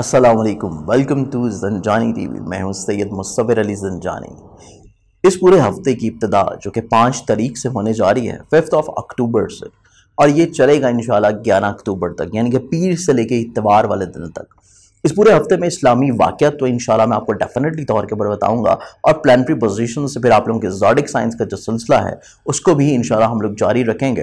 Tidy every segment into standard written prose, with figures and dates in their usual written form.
अस्सलाम वालेकुम, welcome to Zanjani TV. मैं हूं सैयद मुस्तफ़िर अली ज़ंजानी। इस पूरे हफ्ते की इब्तिदा जो कि 5 तारीख से होने जा रही है, 5 अक्टूबर से, और ये चलेगा इंशाल्लाह 11 अक्टूबर तक, यानी कि पीर से लेके इतवार वाले दिन तक। इस पूरे हफ्ते में इस्लामी वाक़यात तो इंशाल्लाह मैं आपको डेफिनेटली तौर के ऊपर बताऊंगा, और प्लानिटरी पोजीशन से फिर आप लोगों के ज़ोडिक साइंस का जो सिलसिला है उसको भी इंशाल्लाह हम लोग जारी रखेंगे।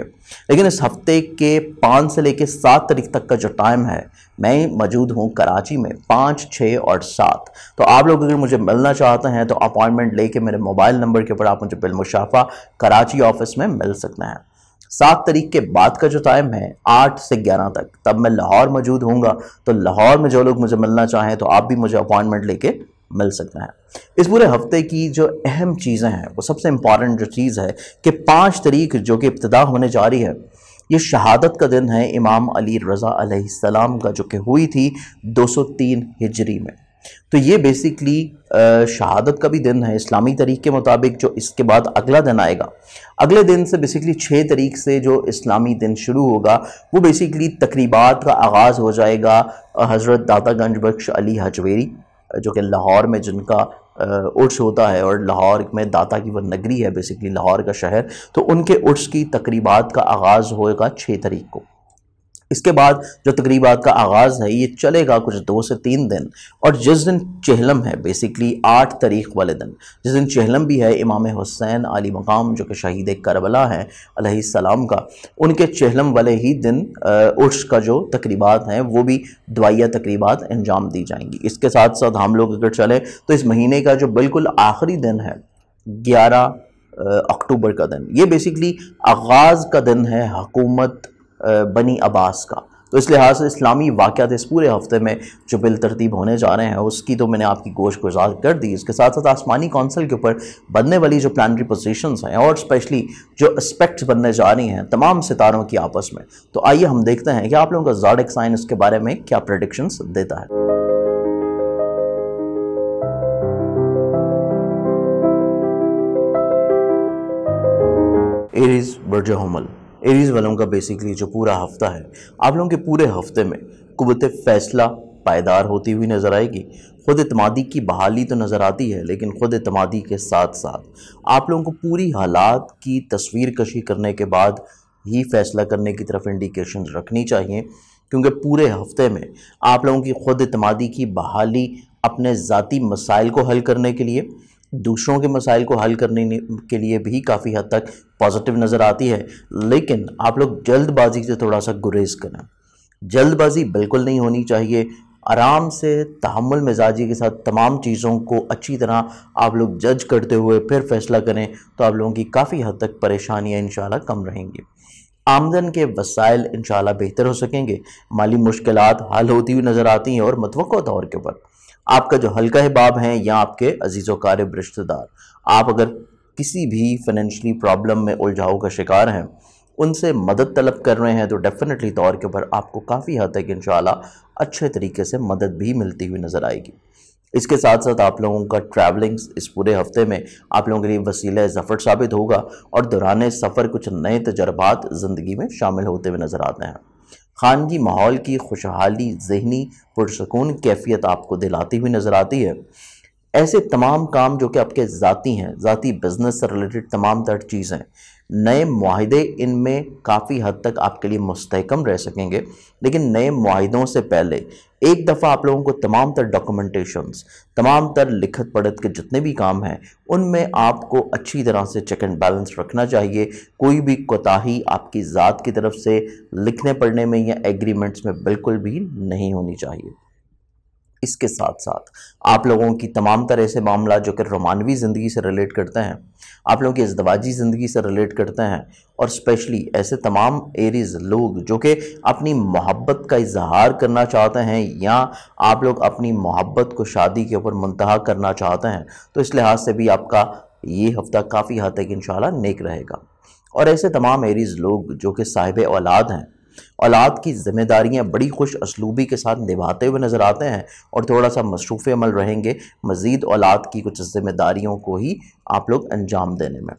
लेकिन इस हफ्ते के 5 से लेकर 7 तारीख तक का जो टाइम है, मैं मौजूद हूँ कराची में 5, 6 और 7। तो आप लोग अगर मुझे मिलना चाहते हैं तो अपॉइंटमेंट लेके मेरे मोबाइल नंबर के ऊपर आप मुझे बिलमुशाफा कराची ऑफिस में मिल सकते हैं। 7 तारीख के बाद का जो टाइम है 8 से 11 तक, तब मैं लाहौर मौजूद होऊंगा। तो लाहौर में जो लोग मुझे मिलना चाहें तो आप भी मुझे अपॉइंटमेंट लेके मिल सकते हैं। इस पूरे हफ्ते की जो अहम चीज़ें हैं, वो सबसे इंपॉर्टेंट जो चीज़ है कि 5 तारीख जो कि इब्तिदा होने जा रही है, ये शहादत का दिन है इमाम अली रज़ा अलैहिस्सलाम का, जो कि हुई थी 203 हिजरी में। तो ये बेसिकली शहादत का भी दिन है इस्लामी तरीक़ के मुताबिक। जो इसके बाद अगला दिन आएगा, अगले दिन से बेसिकली 6 तारीख से जो इस्लामी दिन शुरू होगा, वो बेसिकली तकरीबात का आगाज़ हो जाएगा हज़रत दाता गंज बख्श अली हजवेरी, जो कि लाहौर में जिनका उर्स होता है, और लाहौर में दाता की वो नगरी है बेसिकली, लाहौर का शहर। तो उनके उर्स की तकरीबात का आगाज़ होएगा 6 तारीख को। इसके बाद जो तकरीबात का आगाज़ है ये चलेगा कुछ 2 से 3 दिन, और जिस दिन चहलम है बेसिकली 8 तारीख वाले दिन, जिस दिन चहलम भी है इमाम हुसैन अली मकाम जो कि शहीद करबला हैं अलैहिस्सलाम का, उनके चहलम वाले ही दिन उर्स का जो तकरीबात हैं वो भी दुआया तकरीबात अंजाम दी जाएंगी। इसके साथ साथ हम लोग अगर चले तो इस महीने का जो बिल्कुल आखिरी दिन है 11 अक्टूबर का दिन, ये बेसिकली आगाज़ का दिन है हुकूमत बनी अब्बास का। तो इस लिहाज से इस्लामी वाक़यात इस पूरे हफ्ते में जो बिल तरतीब होने जा रहे हैं उसकी तो मैंने आपकी गोश गुजार कर दी। इसके साथ साथ आसमानी कौंसिल के ऊपर बनने वाली जो प्लानिटरी पोजीशंस हैं, और स्पेशली जो एस्पेक्ट्स बनने जा रही हैं तमाम सितारों की आपस में, तो आइए हम देखते हैं कि आप लोगों का ज़ोडिक साइन इसके बारे में क्या प्रेडिक्शंस देता है। एरीज़ बर्ज हुमल, एरीज़ वालों का बेसिकली जो पूरा हफ्ता है, आप लोगों के पूरे हफ्ते में कुव्वत फ़ैसला पायदार होती हुई नज़र आएगी। खुद एतमादी की बहाली तो नज़र आती है, लेकिन खुद एतमादी के साथ साथ आप लोगों को पूरी हालात की तस्वीर कशी करने के बाद ही फ़ैसला करने की तरफ इंडिकेशन रखनी चाहिए, क्योंकि पूरे हफ्ते में आप लोगों की खुद एतमादी की बहाली अपने ज़ाती मसाइल को हल करने के लिए, दूसरों के मसाइल को हल करने के लिए भी काफ़ी हद तक पॉजिटिव नज़र आती है। लेकिन आप लोग जल्दबाजी से थोड़ा सा गुरेज करें। जल्दबाजी बिल्कुल नहीं होनी चाहिए। आराम से तहम्मुल मिजाजी के साथ तमाम चीज़ों को अच्छी तरह आप लोग जज करते हुए फिर फैसला करें, तो आप लोगों की काफ़ी हद तक परेशानियाँ इंशाल्लाह कम रहेंगी। आमदन के वसाइल इंशाल्लाह बेहतर हो सकेंगे। माली मुश्किलात हल होती हुई नज़र आती हैं, और मतवक़्क़ा तौर के ऊपर आपका जो हल्का हिबाब हैं या आपके अजीज़ व क़ारिब रिश्तेदार, आप अगर किसी भी फाइनेंशियली प्रॉब्लम में उलझाव का शिकार हैं, उनसे मदद तलब कर रहे हैं, तो डेफिनेटली तौर के ऊपर आपको काफ़ी हद तक इंशाल्लाह अच्छे तरीके से मदद भी मिलती हुई नज़र आएगी। इसके साथ साथ आप लोगों का ट्रैवलिंग्स इस पूरे हफ्ते में आप लोगों के लिए वसीला ज़फ़र साबित होगा, और दौरान सफ़र कुछ नए तजर्बात ज़िंदगी में शामिल होते हुए नज़र आते हैं। खानगी माहौल की खुशहाली, ज़हनी पुरसकून कैफियत आपको दिलाती हुई नज़र आती है। ऐसे तमाम काम जो कि आपके ज़ाती हैं, ज़ाती बिजनेस से रिलेटेड तमाम तर चीज़ें, नए मुआहिदे इनमें काफ़ी हद तक आपके लिए मुस्तहकम रह सकेंगे। लेकिन नए मुआहिदों से पहले एक दफ़ा आप लोगों को तमाम तर डॉक्यूमेंटेशंस, तमाम तर लिखत पढ़त के जितने भी काम हैं, उनमें आपको अच्छी तरह से चेक एंड बैलेंस रखना चाहिए। कोई भी कोताही आपकी ज़ात की तरफ से लिखने पढ़ने में या एग्रीमेंट्स में बिल्कुल भी नहीं होनी चाहिए। इसके साथ साथ आप लोगों की तमाम तरह से मामला जो कि रोमानवी ज़िंदगी से रिलेट करते हैं, आप लोगों की इज़दवाजी ज़िंदगी से रिलेट करते हैं, और स्पेशली ऐसे तमाम एरीज़ लोग जो कि अपनी मोहब्बत का इजहार करना चाहते हैं, या आप लोग अपनी मोहब्बत को शादी के ऊपर मुंतहा करना चाहते हैं, तो इस लिहाज से भी आपका ये हफ्ता काफ़ी हद तक इंशाल्लाह नेक रहेगा। और ऐसे तमाम एरीज़ लोग जो कि साहिब औलाद हैं, औलाद की जिम्मेदारियां बड़ी खुश असलूबी के साथ निभाते हुए नज़र आते हैं, और थोड़ा सा मसरूफ़ अमल रहेंगे मज़ीद औलाद की कुछ जिम्मेदारियों को ही आप लोग अंजाम देने में।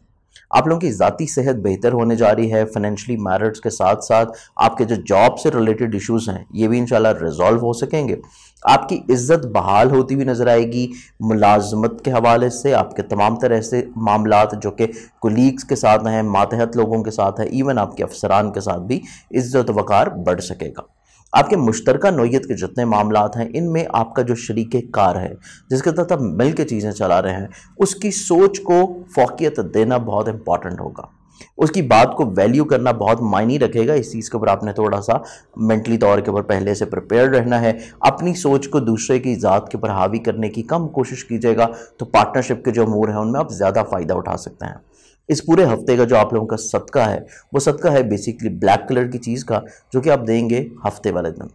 आप लोगों की ज़ाती सेहत बेहतर होने जा रही है। फाइनेंशियली मैरिट्स के साथ साथ आपके जो जॉब से रिलेटेड इश्यूज़ हैं ये भी इंशाल्लाह रिजॉल्व हो सकेंगे। आपकी इज्जत बहाल होती हुई नज़र आएगी। मुलाजमत के हवाले से आपके तमाम तरह से मामलात जो कि कुलीग्स के साथ हैं, मातहत लोगों के साथ है, इवन आपके अफसरान के साथ भी इज्जत वक़ार बढ़ सकेगा। आपके मुश्तरका नौयत के जितने मामलात हैं इनमें आपका जो शरीके कार है जिसके तहत आप मिल के चीज़ें चला रहे हैं उसकी सोच को फोकियत देना बहुत इंपॉर्टेंट होगा। उसकी बात को वैल्यू करना बहुत मायने रखेगा। इस चीज़ के ऊपर आपने थोड़ा सा मेंटली तौर के ऊपर पहले से प्रिपेयर रहना है। अपनी सोच को दूसरे की ज़ात के ऊपर हावी करने की कम कोशिश कीजिएगा तो पार्टनरशिप के जो अमूर हैं उनमें आप ज़्यादा फ़ायदा उठा सकते हैं। इस पूरे हफ्ते का जो आप लोगों का सदका है वो सदका है बेसिकली ब्लैक कलर की चीज़ का जो कि आप देंगे हफ्ते वाले दिन।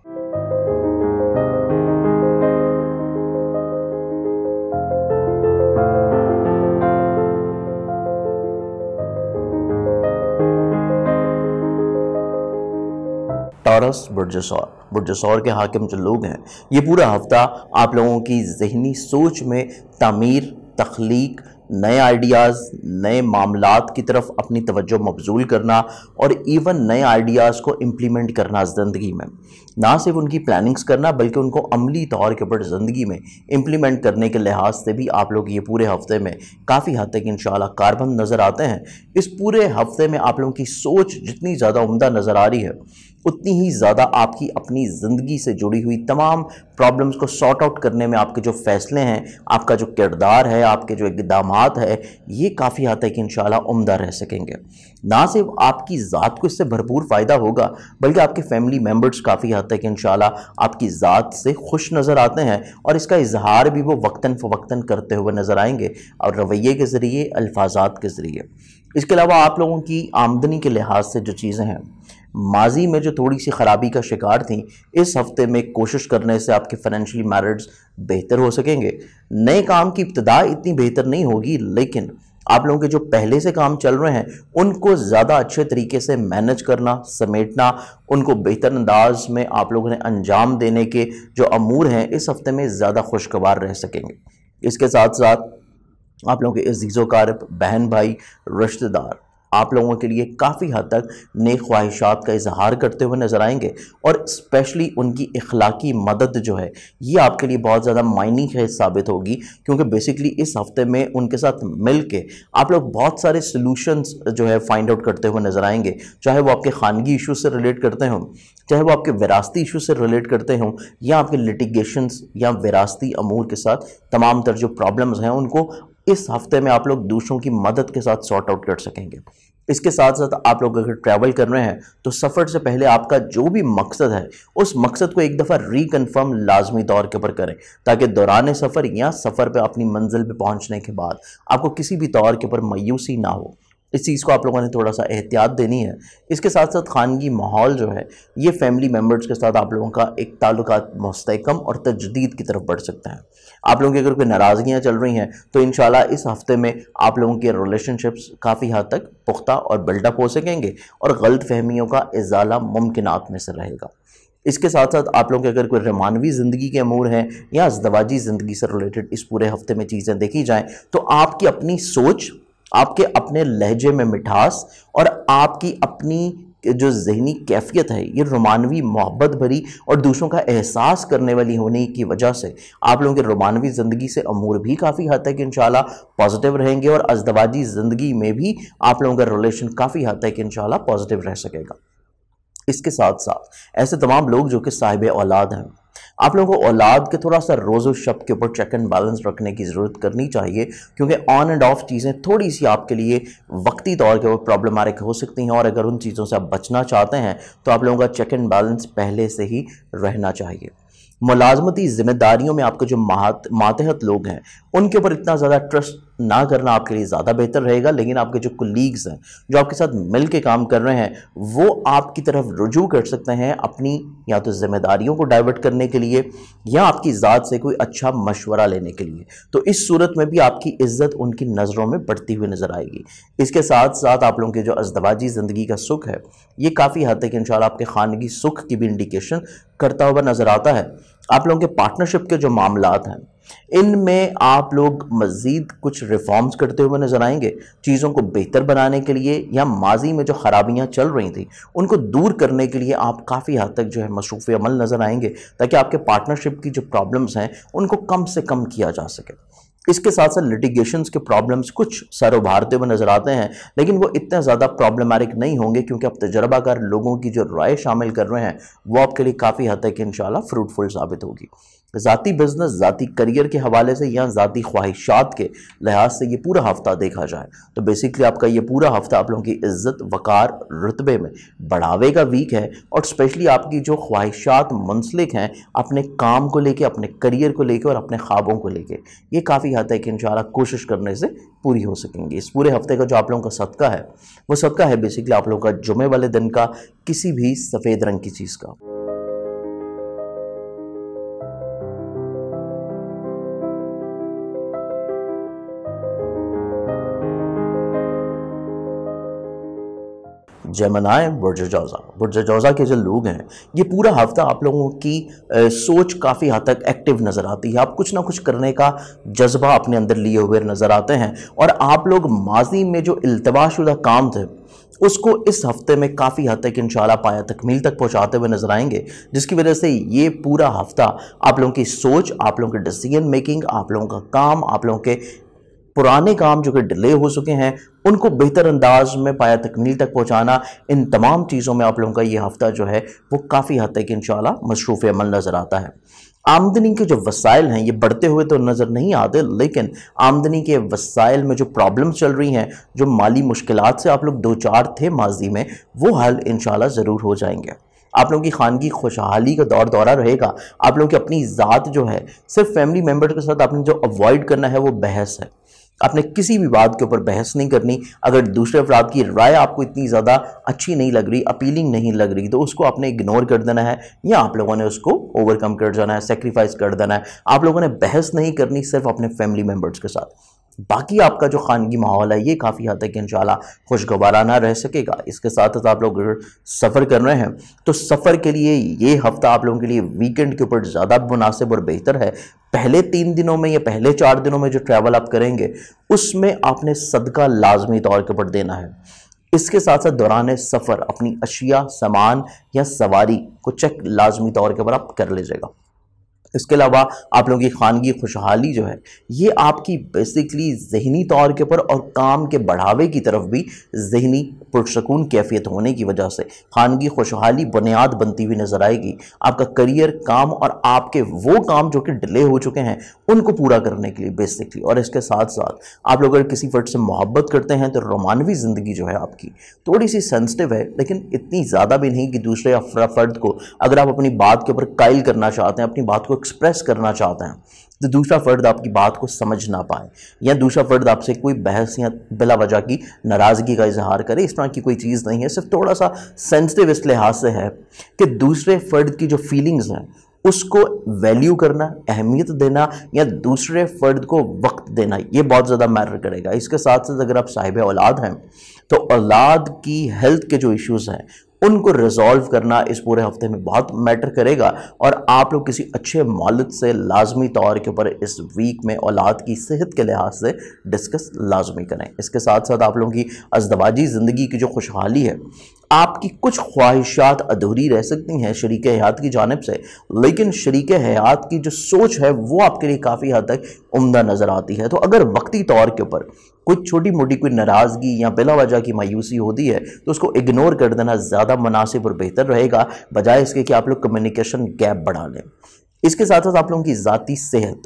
टॉरस बुर्ज सौर के हाकिम जो लोग हैं ये पूरा हफ्ता आप लोगों की जहनी सोच में तामीर, तख्लीक, नए आइडियाज़, नए मामलात की तरफ अपनी तवज्जो मबजूल करना और इवन नए आइडियाज़ को इम्प्लीमेंट करना ज़िंदगी में, ना सिर्फ उनकी प्लानिंग्स करना बल्कि उनको अमली तौर के ऊपर ज़िंदगी में इम्प्लीमेंट करने के लिहाज से भी आप लोग ये पूरे हफ्ते में काफ़ी हद तक इंशाल्लाह कारबंद नज़र आते हैं। इस पूरे हफ्ते में आप लोगों की सोच जितनी ज़्यादा उम्दा नज़र आ रही है उतनी ही ज़्यादा आपकी अपनी ज़िंदगी से जुड़ी हुई तमाम प्रॉब्लम्स को सॉर्ट आउट करने में आपके जो फ़ैसले हैं, आपका जो किरदार है, आपके जो इक़दामात है, ये काफ़ी हद तक इंशाल्लाह उम्दा रह सकेंगे। ना सिर्फ आपकी ज़ात को इससे भरपूर फ़ायदा होगा बल्कि आपके फैमिली मेम्बर्स काफ़ी हद तक इंशाल्लाह आपकी ज़ात से खुश नज़र आते हैं और इसका इजहार भी वो वक्तन फ़वक्तन करते हुए नज़र आएंगे और रवैये के ज़रिए, अल्फाजात के ज़रिए। इसके अलावा आप लोगों की आमदनी के लिहाज से जो चीज़ें हैं माजी में जो थोड़ी सी ख़राबी का शिकार थी इस हफ्ते में कोशिश करने से आपके फाइनेंशियली मैरिट्स बेहतर हो सकेंगे। नए काम की इब्तिदा इतनी बेहतर नहीं होगी लेकिन आप लोगों के जो पहले से काम चल रहे हैं उनको ज़्यादा अच्छे तरीके से मैनेज करना, समेटना, उनको बेहतर अंदाज में आप लोगों ने अंजाम देने के जो अमूर हैं इस हफ्ते में ज़्यादा खुशगवार रह सकेंगे। इसके साथ साथ आप लोगों के अज़ीज़ो क़ारिब, बहन भाई, रिश्तेदार आप लोगों के लिए काफ़ी हद तक नेक ख्वाहिशात का इजहार करते हुए नज़र आएंगे और स्पेशली उनकी इखलाकी मदद जो है ये आपके लिए बहुत ज़्यादा मायनी है साबित होगी क्योंकि बेसिकली इस हफ्ते में उनके साथ मिल के आप लोग बहुत सारे सलूशंस जो है फाइंड आउट करते हुए नज़र आएंगे, चाहे वो आपके खानगी इशू से रिलेट करते हों, चाहे वो आपके विरासती इशू से रिलेट करते हों या आपके लिटिगेशंस या विरासती अमूर के साथ तमाम तर जो प्रॉब्लम्स हैं उनको इस हफ्ते में आप लोग दूसरों की मदद के साथ सॉर्ट आउट कर सकेंगे। इसके साथ साथ आप लोग अगर ट्रैवल कर रहे हैं तो सफ़र से पहले आपका जो भी मकसद है उस मकसद को एक दफ़ा रिकन्फर्म लाजमी तौर के ऊपर करें ताकि दौरान सफ़र या सफ़र पे अपनी मंजिल पे पहुंचने के बाद आपको किसी भी तौर के ऊपर मायूसी ना हो। इस चीज़ को आप लोगों ने थोड़ा सा एहतियात देनी है। इसके साथ साथ खानगी माहौल जो है ये फैमिली मेम्बर्स के साथ आप लोगों का एक ताल्लुकात मुस्तहकम और तजदीद की तरफ बढ़ सकता है। आप लोगों की अगर कोई नाराज़गियाँ चल रही हैं तो इंशाल्लाह इस हफ्ते में आप लोगों के रिलेशनशिप्स काफ़ी हद तक पुख्ता और बिल्डअप हो सकेंगे और गलत फहमियों का इजाला मुमकिनात में से रहेगा। इसके साथ साथ आप लोगों के अगर कोई रमानवी ज़िंदगी के अमूर हैं या अज़दवाजी ज़िंदगी से रिलेटेड इस पूरे हफ्ते में चीज़ें देखी जाएँ तो आपकी अपनी सोच, आपके अपने लहजे में मिठास और आपकी अपनी जो ज़हनी कैफियत है ये रोमानवी मोहब्बत भरी और दूसरों का एहसास करने वाली होने की वजह से आप लोगों के रोमानवी ज़िंदगी से अमूर भी काफ़ी हद तक इंशाल्लाह पॉजिटिव रहेंगे और अज़दवाजी ज़िंदगी में भी आप लोगों का रिलेशन काफ़ी हद तक इंशाल्लाह पॉजिटिव रह सकेगा। इसके साथ साथ ऐसे तमाम लोग जो कि साहिब औलाद हैं आप लोगों को औलाद के थोड़ा सा रोज़ो शब के ऊपर चेक एंड बैलेंस रखने की ज़रूरत करनी चाहिए क्योंकि ऑन एंड ऑफ चीज़ें थोड़ी सी आपके लिए वक्ती तौर के ऊपर प्रॉब्लमेटिक हो सकती हैं और अगर उन चीज़ों से आप बचना चाहते हैं तो आप लोगों का चेक एंड बैलेंस पहले से ही रहना चाहिए। मुलाजमती ज़िम्मेदारियों में आपके जो मातहत लोग हैं उनके ऊपर इतना ज़्यादा ट्रस्ट ना करना आपके लिए ज़्यादा बेहतर रहेगा, लेकिन आपके जो कुलीग्स हैं जो आपके साथ मिल के काम कर रहे हैं वो आपकी तरफ रुजू कर सकते हैं अपनी या तो ज़िम्मेदारियों को डाइवर्ट करने के लिए या आपकी ज़ात से कोई अच्छा मशवरा लेने के लिए। तो इस सूरत में भी आपकी इज़्ज़त उनकी नज़रों में बढ़ती हुई नज़र आएगी। इसके साथ साथ आप लोगों के जो अज़दवाजी ज़िंदगी का सुख है ये काफ़ी हद तक इंशाल्लाह आपके खानगी सुख की भी इंडिकेशन करता हुआ नज़र आता है। आप लोगों के पार्टनरशिप के जो मामलात हैं इनमें आप लोग मज़ीद कुछ रिफॉर्म्स करते हुए नजर आएंगे, चीज़ों को बेहतर बनाने के लिए या माजी में जो खराबियां चल रही थी उनको दूर करने के लिए आप काफ़ी हद तक जो है मसरूफ़ अमल नजर आएंगे, ताकि आपके पार्टनरशिप की जो प्रॉब्लम्स हैं उनको कम से कम किया जा सके। इसके साथ साथ लिटिगेशंस के प्रॉब्लम्स कुछ सर उभारते हुए नजर आते हैं, लेकिन वो इतना ज़्यादा प्रॉब्लमैटिक नहीं होंगे, क्योंकि आप तजर्बाकार लोगों की जो राय शामिल कर रहे हैं वो आपके लिए काफ़ी हद तक इंशाल्लाह फ्रूटफुल साबित होगी। ज़ाती बिजनेस, ज़ाती करियर के हवाले से या ज़ाती ख्वाहिशात के लिहाज से ये पूरा हफ्ता देखा जाए तो बेसिकली आपका ये पूरा हफ्ता आप लोगों की इज्जत, वकार, रुतबे में बढ़ावे का वीक है। और स्पेशली आपकी जो ख्वाहिशात मुंसलिक हैं अपने काम को लेके, अपने करियर को लेके और अपने ख्वाबों को लेके, ये काफ़ी हद तक इंशाल्लाह कोशिश करने से पूरी हो सकेंगी। इस पूरे हफ्ते का जो आप लोगों का सदका है वो सदका है बेसिकली आप लोगों का जुमे वाले दिन का किसी भी सफ़ेद रंग की चीज़ का। जेमिनी बुर्ज जौज़ा के जो लोग हैं ये पूरा हफ्ता आप लोगों की सोच काफ़ी हद तक एक्टिव नज़र आती है। आप कुछ ना कुछ करने का जज्बा अपने अंदर लिए हुए नज़र आते हैं और आप लोग माजी में जो इल्तवाशुदा काम थे उसको इस हफ्ते में काफ़ी हद तक इंशाल्लाह पाया तकमील तक पहुंचाते हुए नजर आएंगे, जिसकी वजह से ये पूरा हफ्ता आप लोगों की सोच, आप लोगों के डिसीजन मेकिंग, आप लोगों का काम, आप लोगों के पुराने काम जो कि डिले हो चुके हैं उनको बेहतर अंदाज में पाया तकमील तक पहुंचाना, इन तमाम चीज़ों में आप लोगों का ये हफ्ता जो है वो काफ़ी हद तक इंशाल्लाह मशरूफ़ अमल नज़र आता है। आमदनी के जो वसाइल हैं ये बढ़ते हुए तो नज़र नहीं आते, लेकिन आमदनी के वसाइल में जो प्रॉब्लम्स चल रही हैं, जो माली मुश्किलात से आप लोग दो चार थे माजी में, वो हल इंशाल्लाह ज़रूर हो जाएंगे। आप लोगों की खानगी खुशहाली का दौर दौरा रहेगा। आप लोगों की अपनी ज़ात जो है, सिर्फ फैमिली मेम्बर के साथ आपने जो अवॉइड करना है वो बहस है। आपने किसी भी बात के ऊपर बहस नहीं करनी। अगर दूसरे अफराद की राय आपको इतनी ज़्यादा अच्छी नहीं लग रही, अपीलिंग नहीं लग रही, तो उसको आपने इग्नोर कर देना है या आप लोगों ने उसको ओवरकम कर जाना है, सेक्रीफाइस कर देना है। आप लोगों ने बहस नहीं करनी सिर्फ अपने फैमिली मेम्बर्स के साथ। बाकी आपका जो खानगी माहौल है ये काफ़ी हद तक इंशाल्लाह खुशगवाराना रह सकेगा। इसके साथ साथ आप लोग अगर सफ़र कर रहे हैं तो सफ़र के लिए ये हफ्ता आप लोगों के लिए वीकेंड के ऊपर ज़्यादा मुनासिब और बेहतर है। पहले 3 दिनों में या पहले 4 दिनों में जो ट्रैवल आप करेंगे उसमें आपने सदका लाजमी तौर के ऊपर देना है। इसके साथ साथ दौरान सफ़र अपनी अशिया, सामान या सवारी को चेक लाजमी तौर के ऊपर आप कर लीजिएगा। इसके अलावा आप लोगों की खानगी खुशहाली जो है ये आपकी बेसिकली ज़हनी तौर के ऊपर और काम के बढ़ावे की तरफ भी ज़हनी पुरसकून कैफियत होने की वजह से खानगी खुशहाली बुनियाद बनती हुई नज़र आएगी। आपका करियर, काम और आपके वो काम जो कि डिले हो चुके हैं उनको पूरा करने के लिए बेसिकली। और इसके साथ साथ आप लोग अगर किसी फर्द से मोहब्बत करते हैं तो रोमानवी ज़िंदगी जो है आपकी थोड़ी सी सेंसिटिव है, लेकिन इतनी ज़्यादा भी नहीं कि दूसरे फर्द को अगर आप अपनी बात के ऊपर कायल करना चाहते हैं, अपनी बात को एक्सप्रेस करना चाहते हैं, तो दूसरा फर्द आपकी बात को समझ ना पाए या दूसरा फर्द आपसे कोई बहस या बिला वजह की नाराज़गी का इजहार करे, इस तरह की कोई चीज़ नहीं है। सिर्फ थोड़ा सा सेंसिटिव इस लिहाज से है कि दूसरे फर्द की जो फीलिंग्स हैं उसको वैल्यू करना, अहमियत देना या दूसरे फर्द को वक्त देना, ये बहुत ज़्यादा मैटर करेगा। इसके साथ साथ अगर आप साहिब औलाद हैं तो औलाद की हेल्थ के जो इश्यूज़ हैं उनको रिजॉल्व करना इस पूरे हफ्ते में बहुत मैटर करेगा। और आप लोग किसी अच्छे मौलद से लाजमी तौर के ऊपर इस वीक में औलाद की सेहत के लिहाज से डिस्कस लाजमी करें। इसके साथ साथ आप लोगों की अज़दवाजी ज़िंदगी की जो खुशहाली है, आपकी कुछ ख्वाहिशात अधूरी रह सकती हैं शरीक हयात की जानिब से, लेकिन शरीक हयात की जो सोच है वो आपके लिए काफ़ी हद तक उम्दा नज़र आती है। तो अगर वक्ती तौर के ऊपर कोई छोटी मोटी कोई नाराज़गी या बिला वजह की मायूसी होती है तो उसको इग्नोर कर देना ज़्यादा मुनासिब और बेहतर रहेगा, बजाय इसके कि आप लोग कम्युनिकेशन गैप बढ़ा लें। इसके साथ साथ आप लोगों की ज़ाती सेहत,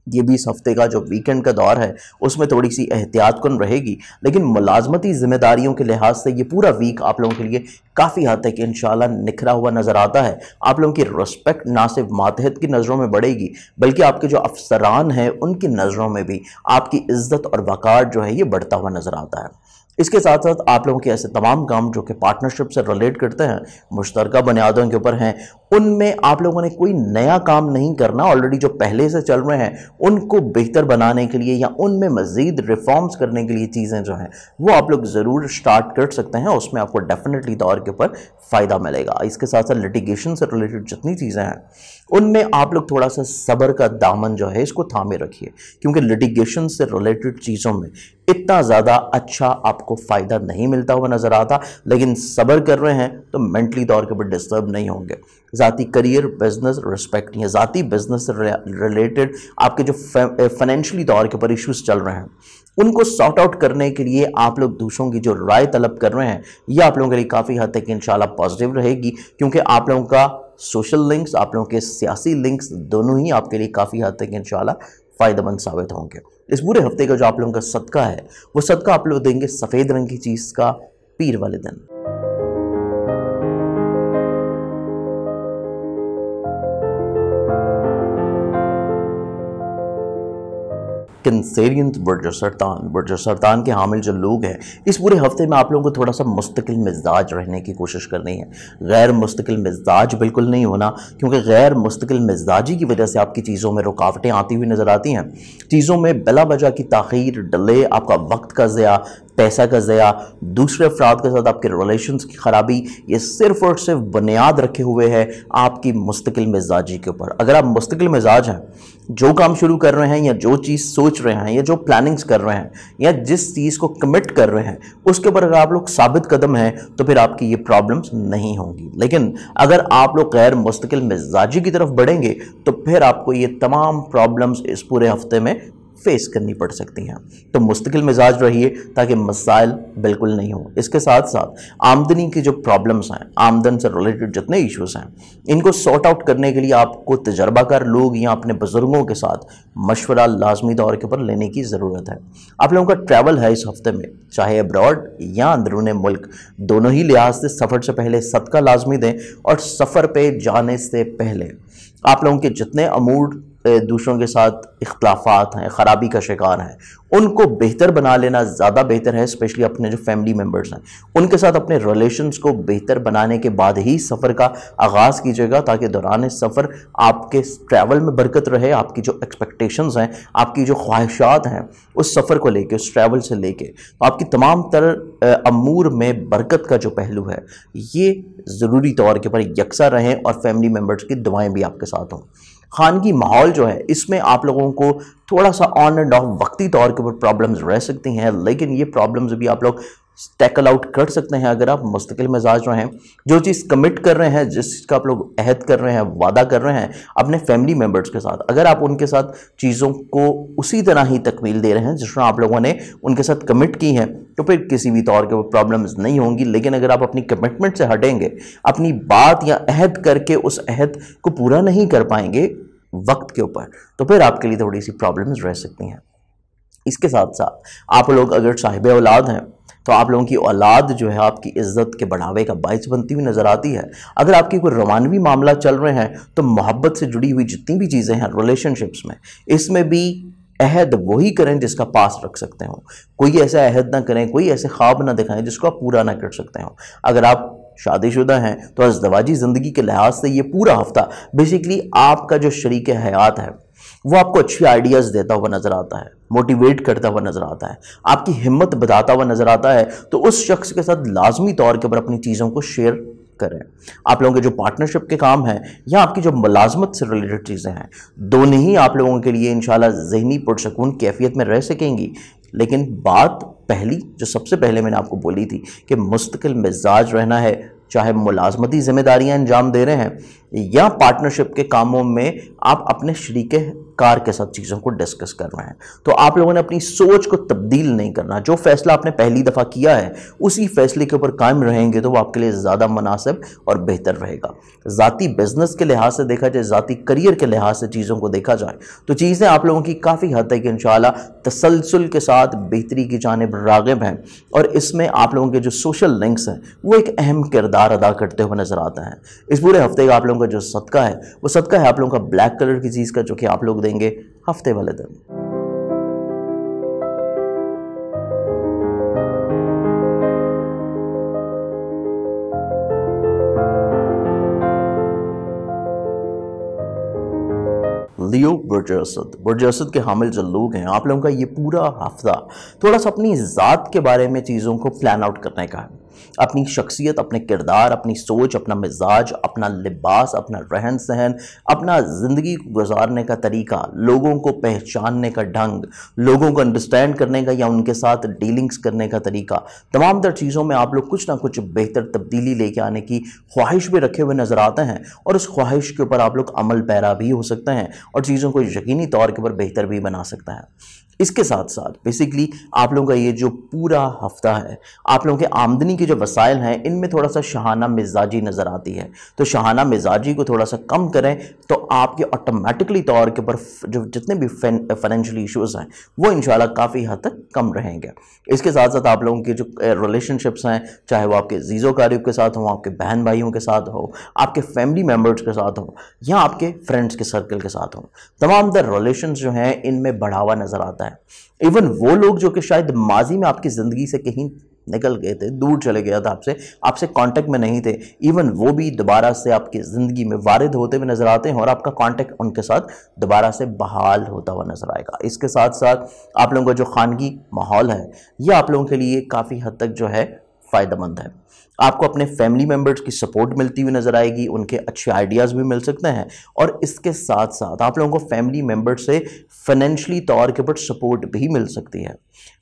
ये भी इस हफ्ते का जो वीकेंड का दौर है उसमें थोड़ी सी एहतियातकुन रहेगी, लेकिन मुलाजमती जिम्मेदारियों के लिहाज से ये पूरा वीक आप लोगों के लिए काफ़ी हद तक इंशाल्लाह निखरा हुआ नज़र आता है। आप लोगों की रिस्पेक्ट ना सिर्फ मातहत की नज़रों में बढ़ेगी बल्कि आपके जो अफसरान हैं उनकी नज़रों में भी आपकी इज्जत और वक़ार जो है ये बढ़ता हुआ नज़र आता है। इसके साथ साथ आप लोगों के ऐसे तमाम काम जो कि पार्टनरशिप से रिलेट करते हैं, मुश्तरका बुनियादों के ऊपर हैं, उनमें आप लोगों ने कोई नया काम नहीं करना, ऑलरेडी जो पहले से चल रहे हैं उनको बेहतर बनाने के लिए या उनमें मजीद रिफॉर्म्स करने के लिए चीज़ें जो हैं वो आप लोग ज़रूर स्टार्ट कर सकते हैं। उसमें आपको डेफिनेटली तौर के ऊपर फ़ायदा मिलेगा। इसके साथ साथ लिटिगेशन से रिलेटेड जितनी चीज़ें हैं उनमें आप लोग थोड़ा सा सब्र का दामन जो है इसको थामे रखिए, क्योंकि लिटिगेशन से रिलेटेड चीज़ों में इतना ज़्यादा अच्छा आपको फ़ायदा नहीं मिलता हुआ नज़र आता, लेकिन सब्र कर रहे हैं तो मेंटली तौर के ऊपर डिस्टर्ब नहीं होंगे। ज़ाती करियर, बिजनेस, रिस्पेक्ट या ज़ाती बिजनेस से रिलेटेड आपके जो फाइनेंशियली तौर के ऊपर इश्यूज चल रहे हैं उनको सॉर्ट आउट करने के लिए आप लोग दूसरों की जो राय तलब कर रहे हैं ये आप लोगों के लिए काफ़ी हद तक इंशाल्लाह पॉजिटिव रहेगी, क्योंकि आप लोगों का सोशल लिंक्स, आप लोगों के सियासी लिंक्स दोनों ही आपके लिए काफ़ी हद तक इंशाल्लाह फ़ायदेमंद साबित होंगे। इस पूरे हफ्ते का जो आप लोगों का सदका है वो सदका आप लोग देंगे सफ़ेद रंग की चीज़ का पीर वाले दिन। कैंसेरियन बुर्ज सरतान के हामिल जो लोग हैं इस पूरे हफ्ते में आप लोगों को थोड़ा सा मुस्तकिल मिजाज रहने की कोशिश करनी है। गैर मुस्तकिल मिजाज बिल्कुल नहीं होना, क्योंकि गैर मुस्तकिल मिजाजी की वजह से आपकी चीज़ों में रुकावटें आती हुई नज़र आती हैं। चीज़ों में बिला वजह की ताख़ीर, डिले, आपका वक्त का ज़या, पैसा का ज़या, दूसरे अफराद के साथ आपके रिलेशंस की ख़राबी, ये सिर्फ़ और सिर्फ बुनियाद रखे हुए है आपकी मुस्तकिल मिजाजी के ऊपर। अगर आप मुस्तकिल मिजाज हैं, जो काम शुरू कर रहे हैं या जो चीज़ सोच रहे हैं या जो प्लानिंग्स कर रहे हैं या जिस चीज़ को कमिट कर रहे हैं उसके ऊपर अगर आप लोग साबित कदम हैं तो फिर आपकी ये प्रॉब्लम्स नहीं होंगी। लेकिन अगर आप लोग गैर मुस्तकिल मिजाजी की तरफ बढ़ेंगे तो फिर आपको ये तमाम प्रॉब्लम्स इस पूरे हफ्ते में फेस करनी पड़ सकती हैं। तो मुस्तकिल मिजाज रहिए ताकि मसाइल बिल्कुल नहीं हो। इसके साथ साथ आमदनी की जो प्रॉब्लम्स हैं, आमदन से रिलेटेड जितने इश्यूज हैं, इनको सॉर्ट आउट करने के लिए आपको तजर्बाकार लोग या अपने बुजुर्गों के साथ मशवरा लाजमी तौर के ऊपर लेने की ज़रूरत है। आप लोगों का ट्रैवल है इस हफ्ते में, चाहे अब्रॉड या अंदरून मुल्क, दोनों ही लिहाज से सफ़र से पहले सदका लाजमी दें और सफ़र पर जाने से पहले आप लोगों के जितने अमूड दूसरों के साथ इख्तलाफात हैं, ख़राबी का शिकार हैं, उनको बेहतर बना लेना ज़्यादा बेहतर है। स्पेशली अपने जो फैमिली मेम्बर्स हैं उनके साथ अपने रिलेशंस को बेहतर बनाने के बाद ही सफ़र का आगाज़ कीजिएगा, ताकि दौरान सफ़र आपके ट्रैवल में बरकत रहे। आपकी जो एक्सपेक्टेशंस हैं, आपकी जो ख्वाहिशात हैं उस सफ़र को लेके, उस ट्रैवल से लेके, तो आपकी तमाम तरह अमूर में बरकत का जो पहलू है ये ज़रूरी तौर के पर यकसा रहें और फैमिली मेम्बर्स की दुआएँ भी आपके साथ हों। खानगी माहौल जो है इसमें आप लोगों को थोड़ा सा ऑन एंड ऑफ वक्ती तौर के ऊपर प्रॉब्लम्स रह सकती हैं, लेकिन ये प्रॉब्लम्स भी आप लोग टैकल आउट कर सकते हैं अगर आप मुस्तकिल मिजाज रहें। जो चीज़ कमिट कर रहे हैं, जिस चीज़ का आप लोग अहद कर रहे हैं, वादा कर रहे हैं अपने फैमिली मेम्बर्स के साथ, अगर आप उनके साथ चीज़ों को उसी तरह ही तकमील दे रहे हैं जिस तरह आप लोगों ने उनके साथ कमिट की हैं, तो फिर किसी भी तौर के प्रॉब्लम्स नहीं होंगी। लेकिन अगर आप अपनी कमिटमेंट से हटेंगे, अपनी बात या अहद करके उस अहद को पूरा नहीं कर पाएंगे वक्त के ऊपर, तो फिर आपके लिए थोड़ी सी प्रॉब्लम्स रह सकती हैं। इसके साथ साथ आप लोग अगर साहिब औलाद हैं तो आप लोगों की औलाद जो है आपकी इज्जत के बढ़ावे का बाइस बनती हुई नज़र आती है। अगर आपकी कोई रोमानवी मामला चल रहे हैं तो मोहब्बत से जुड़ी हुई जितनी भी चीज़ें हैं रिलेशनशिप्स में, इसमें भी अहद वही करें जिसका पास रख सकते हो। कोई ऐसा अहद ना करें, कोई ऐसे ख्वाब ना दिखाएं जिसको आप पूरा ना कर सकते हो। अगर आप शादीशुदा हैं तो अज़दवाजी ज़िंदगी के लिहाज से ये पूरा हफ्ता बेसिकली आपका जो शरीक हयात है वो आपको अच्छी आइडियाज़ देता हुआ नज़र आता है, मोटिवेट करता हुआ नज़र आता है, आपकी हिम्मत बताता हुआ नज़र आता है। तो उस शख्स के साथ लाजमी तौर के ऊपर अपनी चीज़ों को शेयर करें। आप लोगों के जो पार्टनरशिप के काम हैं या आपकी जो मुलाजमत से रिलेटेड चीज़ें हैं, दोनों ही आप लोगों के लिए इंशाल्लाह ज़हनी पुरसकून कैफियत में रह सकेंगी। लेकिन बात पहली जो सबसे पहले मैंने आपको बोली थी कि मुस्तकिल मिजाज रहना है, चाहे मुलाजमती जिम्मेदारियां अंजाम दे रहे हैं या पार्टनरशिप के कामों में आप अपने शरीके कार के साथ चीज़ों को डिस्कस कर रहे हैं, तो आप लोगों ने अपनी सोच को तब्दील नहीं करना। जो फैसला आपने पहली दफ़ा किया है उसी फैसले के ऊपर कायम रहेंगे तो वो आपके लिए ज़्यादा मुनासिब और बेहतर रहेगा। ज़ाती बिजनेस के लिहाज से देखा जाए, ज़ाती करियर के लिहाज से चीज़ों को देखा जाए तो चीज़ें आप लोगों की काफ़ी हद तक इंशाल्लाह तसलसल के साथ बेहतरी की जानिब राग़िब हैं। और इसमें आप लोगों के जो सोशल लिंक्स हैं वो एक अहम किरदार अदा करते हुए नज़र आता है। इस पूरे हफ्ते का आप लोगों का जो सदका है वो सदका है आप लोगों का ब्लैक कलर की चीज़ का, जो कि आप लोग देंगे हफ्ते वाले दिन। लियो बुर्ज असद के हामिल जो लोग हैं, आप लोगों का ये पूरा हफ्ता थोड़ा सा अपनी ज़ात के बारे में चीज़ों को प्लान आउट करने का है। अपनी शख्सियत, अपने किरदार, अपनी सोच, अपना मिजाज, अपना लिबास, अपना रहन सहन, अपना ज़िंदगी को गुजारने का तरीका, लोगों को पहचानने का ढंग, लोगों को अंडरस्टैंड करने का या उनके साथ डीलिंग्स करने का तरीका, तमाम तर चीज़ों में आप लोग कुछ ना कुछ बेहतर तब्दीली लेके आने की ख्वाहिश भी रखे हुए नज़र आते हैं और उस ख्वाहिश के ऊपर आप लोग अमल पैरा भी हो सकते हैं और चीज़ों को यकीनी तौर के ऊपर बेहतर भी बना सकता है। इसके साथ साथ बेसिकली आप लोगों का ये जो पूरा हफ्ता है, आप लोगों के आमदनी के जो वसाइल हैं इनमें थोड़ा सा शहाना मिजाजी नज़र आती है। तो शहाना मिजाजी को थोड़ा सा कम करें तो आपके ऑटोमेटिकली तौर के ऊपर जो जितने भी फाइनेंशियल इश्यूज़ हैं वो इंशाल्लाह काफ़ी हद तक कम रहेंगे। इसके साथ साथ आप लोगों के जो रिलेशनशिप्स हैं, चाहे वो आपके जीज़ो कारिब के साथ हो, आपके बहन भाइयों के साथ हो, आपके फैमिली मेम्बर्स के साथ हो या आपके फ्रेंड्स के सर्कल के साथ हो, तमाम द रिलेशंस जो हैं इनमें बढ़ावा नज़र आता है। इवन वो लोग जो कि शायद माजी में आपकी ज़िंदगी से कहीं निकल गए थे, दूर चले गया था, आपसे कांटेक्ट में नहीं थे, इवन वो भी दोबारा से आपकी ज़िंदगी में वारिद होते हुए नज़र आते हैं और आपका कांटेक्ट उनके साथ दोबारा से बहाल होता हुआ नज़र आएगा। इसके साथ साथ आप लोगों का जो खानगी माहौल है ये आप लोगों के लिए काफ़ी हद तक जो है फ़ायदेमंद है। आपको अपने फैमिली मेम्बर्स की सपोर्ट मिलती हुई नज़र आएगी, उनके अच्छे आइडियाज़ भी मिल सकते हैं और इसके साथ साथ आप लोगों को फैमिली मेम्बर्स से फाइनेंशियली तौर के ऊपर सपोर्ट भी मिल सकती है।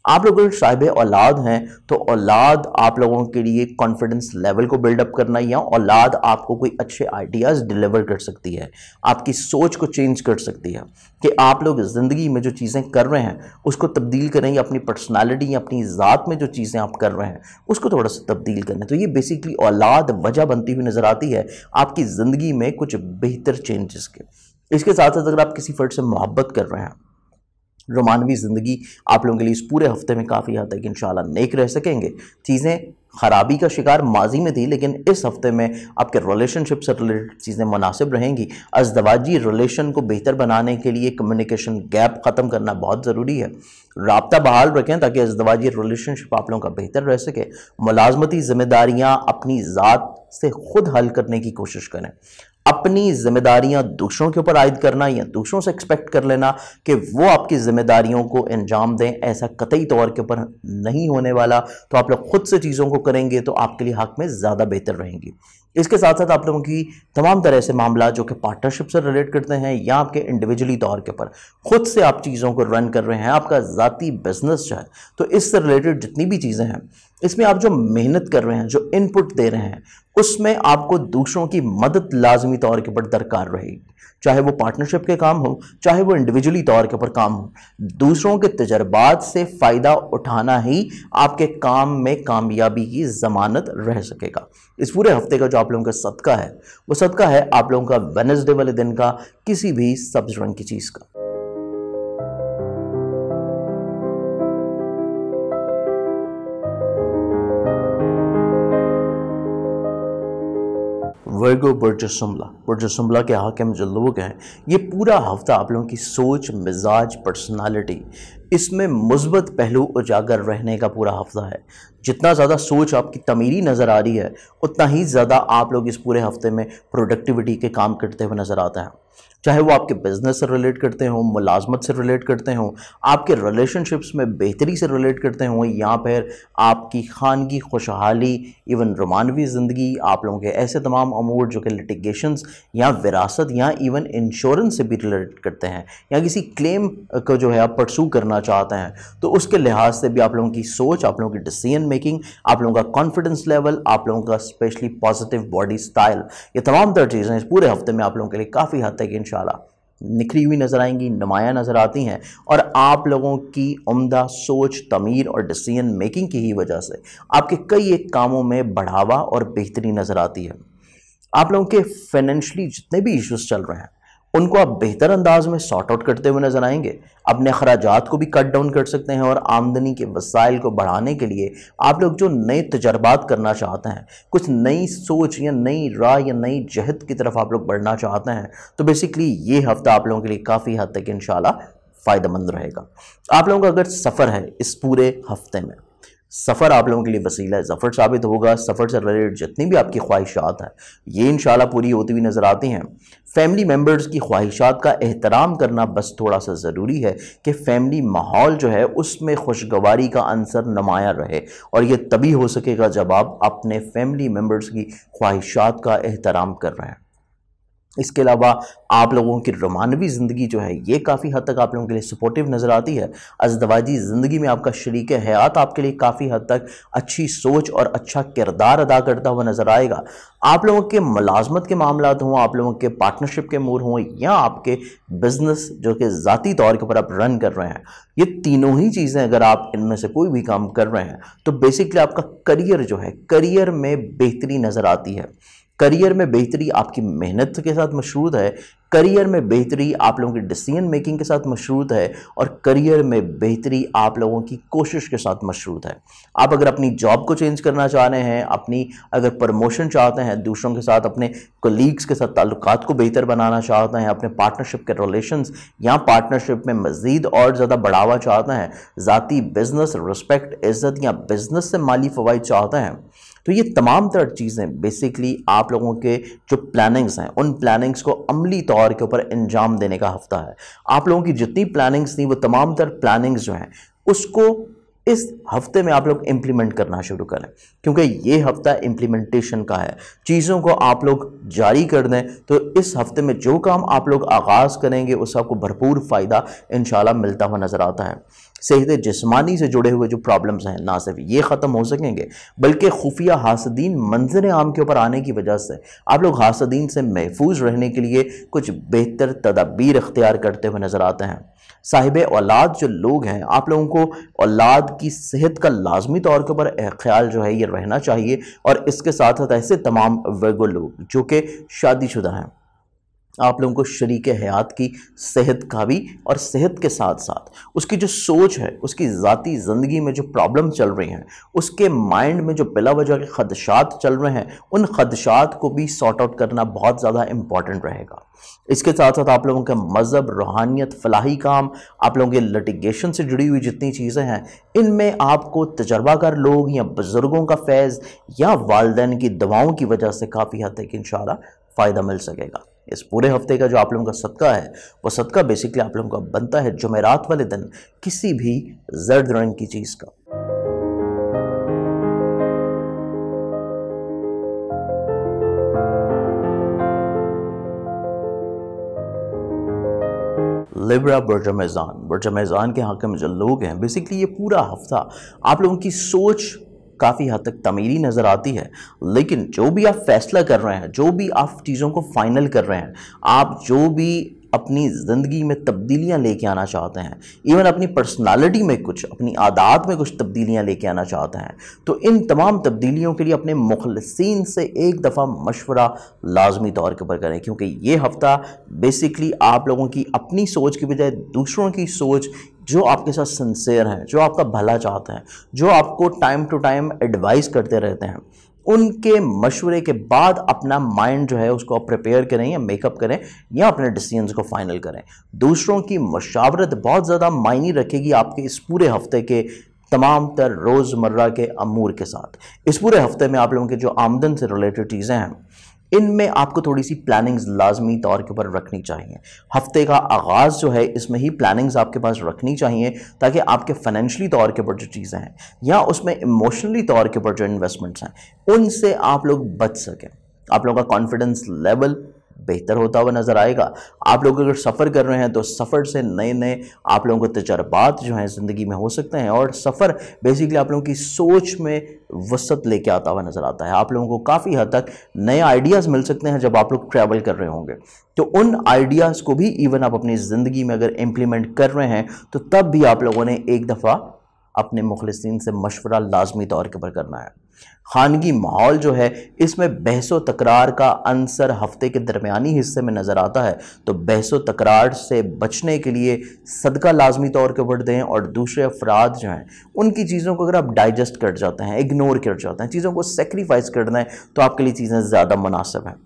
आप लोग अगर साहिब औलाद हैं तो औलाद आप लोगों के लिए कॉन्फिडेंस लेवल को बिल्डअप करना या औलाद आपको कोई अच्छे आइडियाज़ डिलीवर कर सकती है, आपकी सोच को चेंज कर सकती है कि आप लोग ज़िंदगी में जो चीज़ें कर रहे हैं उसको तब्दील करें या अपनी पर्सनालिटी या अपनी ज़ात में जो चीज़ें आप कर रहे हैं उसको थोड़ा सा तब्दील करें। तो ये बेसिकली औलाद वजह बनती हुई नज़र आती है आपकी ज़िंदगी में कुछ बेहतर चेंजेस के। इसके साथ साथ अगर आप किसी फर्द से मोहब्बत कर रहे हैं, रोमानवी ज़िंदगी आप लोगों के लिए इस पूरे हफ्ते में काफ़ी हद तक इंशाल्लाह नेक रह सकेंगे। चीज़ें ख़राबी का शिकार माजी में थी लेकिन इस हफ्ते में आपके रिलेशनशिप से रिलेटेड चीज़ें मुनासिब रहेंगी। अज़दवाजी रिलेशन को बेहतर बनाने के लिए कम्युनिकेशन गैप ख़त्म करना बहुत ज़रूरी है। राब्ता बहाल रखें ताकि अज़दवाजी रिलेशनशिप आप लोगों का बेहतर रह सके। मुलाजमती ज़िम्मेदारियाँ अपनी ज़ात से खुद हल करने की कोशिश करें। अपनी जिम्मेदारियां दूसरों के ऊपर आयद करना या दूसरों से एक्सपेक्ट कर लेना कि वो आपकी जिम्मेदारियों को अंजाम दें, ऐसा कतई तौर के ऊपर नहीं होने वाला। तो आप लोग खुद से चीज़ों को करेंगे तो आपके लिए हक में ज़्यादा बेहतर रहेंगी। इसके साथ साथ आप लोगों की तमाम तरह से मामला जो कि पार्टनरशिप से रिलेट करते हैं या आपके इंडिविजुअली तौर के ऊपर खुद से आप चीज़ों को रन कर रहे हैं, आपका ज़ाती बिजनेस जो है, तो इससे रिलेटेड जितनी भी चीज़ें हैं इसमें आप जो मेहनत कर रहे हैं, जो इनपुट दे रहे हैं, उसमें आपको दूसरों की मदद लाजमी तौर के ऊपर दरकार रहेगी। चाहे वो पार्टनरशिप के काम हो, चाहे वो इंडिविजुअली तौर के ऊपर काम हो, दूसरों के तजर्बात से फ़ायदा उठाना ही आपके काम में कामयाबी की ज़मानत रह सकेगा। इस पूरे हफ्ते का जो आप लोगों का सदका है वो सदका है आप लोगों का वेडनेसडे वाले दिन का किसी भी सब्ज रंग की चीज़ का। वर्गो बुर्ज-ए-सुम्बला के हाकिम जो लोग हैं ये पूरा हफ्ता आप लोगों की सोच, मिजाज, पर्सनालिटी इसमें मुस्बत पहलू उजागर रहने का पूरा हफ्ता है। जितना ज़्यादा सोच आपकी तमीरी नज़र आ रही है उतना ही ज़्यादा आप लोग इस पूरे हफ्ते में प्रोडक्टिविटी के काम करते हुए नज़र आता है। चाहे वो आपके बिजनेस से रिलेट करते हों, मुलाजमत से रिलेट करते हों, आपके रिलेशनशिप्स में बेहतरी से रिलेट करते हों या फिर आपकी खानगी खुशहाली, इवन रोमानवी ज़िंदगी, आप लोगों के ऐसे तमाम अमूर जो कि लिटिगेशंस या विरासत या इवन इंश्योरेंस से भी रिलेट करते हैं या किसी क्लेम को जो है आप परसू करना चाहते हैं, तो उसके लिहाज से भी आप लोगों की सोच, आप लोगों की डिसीजन मेकिंग, आप लोगों का कॉन्फिडेंस लेवल, आप लोगों का स्पेशली पॉजिटिव बॉडी स्टाइल, ये तमाम तर चीज़ें इस पूरे हफ्ते में आप लोगों के लिए काफ़ी हद तक इंशाल्लाह निखरी हुई नज़र आएंगी, नुमाया नज़र आती हैं और आप लोगों की उम्दा सोच, तमीर और डिसीजन मेकिंग की ही वजह से आपके कई एक कामों में बढ़ावा और बेहतरी नज़र आती है। आप लोगों के फाइनेंशियली जितने भी इश्यूज चल रहे हैं उनको आप बेहतर अंदाज में सॉर्ट आउट करते हुए नजर आएंगे। अपने अखराजात को भी कट डाउन कर सकते हैं और आमदनी के वसाइल को बढ़ाने के लिए आप लोग जो नए तजर्बात करना चाहते हैं, कुछ नई सोच या नई राह या नई जहद की तरफ आप लोग बढ़ना चाहते हैं, तो बेसिकली ये हफ्ता आप लोगों के लिए काफ़ी हद तक इंशाल्लाह फ़ायदेमंद रहेगा। आप लोगों का अगर सफ़र है इस पूरे हफ्ते में सफ़र आप लोगों के लिए वसीला ज़फ़र साबित होगा। सफ़र से रिलेटेड जितनी भी आपकी ख्वाहिशात हैं ये इंशाल्लाह पूरी होती हुई नज़र आती हैं। फैमिली मेम्बर्स की ख्वाहिशात का एहतराम करना बस थोड़ा सा ज़रूरी है कि फ़ैमिली माहौल जो है उसमें खुशगवारी का अंसर नुमाया रहे, और ये तभी हो सकेगा जब आप अपने फैमिली मेम्बर्स की ख्वाहिशात का एहतराम कर रहे हैं। इसके अलावा आप लोगों की रोमानवी ज़िंदगी जो है ये काफ़ी हद तक आप लोगों के लिए सपोर्टिव नज़र आती है। अज़दवाजी ज़िंदगी में आपका शरीक हयात आपके लिए काफ़ी हद तक अच्छी सोच और अच्छा किरदार अदा करता हुआ नज़र आएगा। आप लोगों के मुलाजमत के मामलात हों, आप लोगों के पार्टनरशिप के अमूर हों, या आपके बिजनेस जो कि ज़ाती तौर के ऊपर आप रन कर रहे हैं, ये तीनों ही चीज़ें अगर आप इनमें से कोई भी काम कर रहे हैं तो बेसिकली आपका करियर जो है, करियर में बेहतरी नज़र आती है। करियर में बेहतरी आपकी मेहनत के साथ मशरूत है, करियर में बेहतरी आप लोगों की डिसीजन मेकिंग के साथ मशरूत है, और करियर में बेहतरी आप लोगों की कोशिश के साथ मशरूत है। आप अगर अपनी जॉब को चेंज करना चाह रहे हैं, अपनी अगर प्रमोशन चाहते हैं, दूसरों के साथ अपने कोलीग्स के साथ ताल्लुकात को बेहतर बनाना चाहते हैं, अपने पार्टनरशिप के रिलेशंस या पार्टनरशिप में मज़ीद और ज़्यादा बढ़ावा चाहते हैं, ज़ाती बिजनेस रिस्पेक्ट इज़्ज़त या बिजनेस से माली फ़वाइद चाहते हैं, तो ये तमाम तरह चीज़ें बेसिकली आप लोगों के जो प्लानिंग्स हैं उन प्लानिंग्स को अमली तौर के ऊपर अंजाम देने का हफ्ता है। आप लोगों की जितनी प्लानिंग्स थी वो तमाम तरह प्लानिंग्स जो हैं उसको इस हफ्ते में आप लोग इम्प्लीमेंट करना शुरू करें, क्योंकि ये हफ्ता इम्प्लीमेंटेशन का है। चीज़ों को आप लोग जारी कर दें तो इस हफ्ते में जो काम आप लोग आगाज़ करेंगे उसका आपको भरपूर फ़ायदा इंशाल्लाह मिलता हुआ नज़र आता है। सेहत जिस्मानी से जुड़े हुए जो प्रॉब्लम्स हैं ना सिर्फ ये ख़त्म हो सकेंगे बल्कि खुफिया हासदीन मंजर आम के ऊपर आने की वजह से आप लोग हासदीन से महफूज रहने के लिए कुछ बेहतर तदाबीर इख्तियार करते हुए नज़र आते हैं। साहिब औलाद जो लोग हैं, आप लोगों को औलाद की सेहत का लाजमी तौर के ऊपर ख्याल जो है ये रहना चाहिए, और इसके साथ साथ ऐसे तमाम वर्गो लोग जो कि शादीशुदा हैं, आप लोगों को शरीक हयात की सेहत का भी, और सेहत के साथ साथ उसकी जो सोच है, उसकी ज़ाती ज़िंदगी में जो प्रॉब्लम चल रही हैं, उसके माइंड में जो बिला वजह के खदशात चल रहे हैं, उन खदशात को भी सॉर्ट आउट करना बहुत ज़्यादा इम्पॉर्टेंट रहेगा। इसके साथ साथ आप लोगों के मज़हब, रूहानियत, फलाही काम, आप लोगों के लिटिगेशन से जुड़ी हुई जितनी चीज़ें हैं, इनमें आपको तजर्बाकार लोग या बुज़ुर्गों का फैज़ या वालिदैन की दवाओं की वजह से काफ़ी हद तक इंशाअल्लाह फ़ायदा मिल सकेगा। इस पूरे हफ्ते का जो आप लोगों का सदका है वो सदका बेसिकली आप लोगों का बनता है जुमेरात वाले दिन किसी भी जर्द रंग की चीज़ का। लिब्रा बुर्ज मेज़ान के हक़ में जो लोग हैं, बेसिकली ये पूरा हफ्ता आप लोगों की सोच काफ़ी हद तक तमीरी नज़र आती है, लेकिन जो भी आप फैसला कर रहे हैं, जो भी आप चीज़ों को फाइनल कर रहे हैं, आप जो भी अपनी ज़िंदगी में तब्दीलियां लेके आना चाहते हैं, इवन अपनी पर्सनालिटी में कुछ, अपनी आदत में कुछ तब्दीलियां लेके आना चाहते हैं, तो इन तमाम तब्दीलियों के लिए अपने मुखलिसीन से एक दफ़ा मशवरा लाजमी तौर के ऊपर करें, क्योंकि ये हफ्ता बेसिकली आप लोगों की अपनी सोच की बजाय दूसरों की सोच, जो आपके साथ सिंसियर हैं, जो आपका भला चाहते हैं, जो आपको टाइम टू टाइम एडवाइस करते रहते हैं, उनके मशवरे के बाद अपना माइंड जो है उसको आप प्रिपेयर करें या मेकअप करें या अपने डिसीजंस को फाइनल करें। दूसरों की मशावरत बहुत ज़्यादा मायने रखेगी आपके इस पूरे हफ्ते के तमाम तर रोज़मर्रा के अमूर के साथ। इस पूरे हफ्ते में आप लोगों के जो आमदन से रिलेटेड चीज़ें हैं, इनमें आपको थोड़ी सी प्लानिंग्स लाजमी तौर के ऊपर रखनी चाहिए। हफ्ते का आगाज़ जो है इसमें ही प्लानिंग्स आपके पास रखनी चाहिए, ताकि आपके फाइनेंशियली तौर के ऊपर जो चीज़ें हैं या उसमें इमोशनली तौर के ऊपर जो इन्वेस्टमेंट्स हैं उनसे आप लोग बच सकें। आप लोगों का कॉन्फिडेंस लेवल बेहतर होता हुआ नज़र आएगा। आप लोग अगर सफ़र कर रहे हैं तो सफ़र से नए नए आप लोगों को तजर्बात जो हैं ज़िंदगी में हो सकते हैं, और सफ़र बेसिकली आप लोगों की सोच में वसत लेके आता हुआ नज़र आता है। आप लोगों को काफ़ी हद तक नए आइडियाज़ मिल सकते हैं जब आप लोग ट्रैवल कर रहे होंगे, तो उन आइडियाज़ को भी इवन आप अपनी ज़िंदगी में अगर इम्प्लीमेंट कर रहे हैं तो तब भी आप लोगों ने एक दफ़ा अपने मुखलिसीन से मशवरा लाजमी तौर के ऊपर करना है। खानगी माहौल जो है इसमें बहसो तकरार का अंसर हफ्ते के दरमियानी हिस्से में नज़र आता है, तो बहसो तकरार से बचने के लिए सदका लाजमी तौर के ऊपर दें, और दूसरे अफराद जो हैं उनकी चीज़ों को अगर आप डाइजेस्ट कर जाते हैं, इग्नोर कर जाते हैं, चीज़ों को सेक्रीफाइस कर दें, तो आपके लिए चीज़ें ज़्यादा मुनासिब हैं।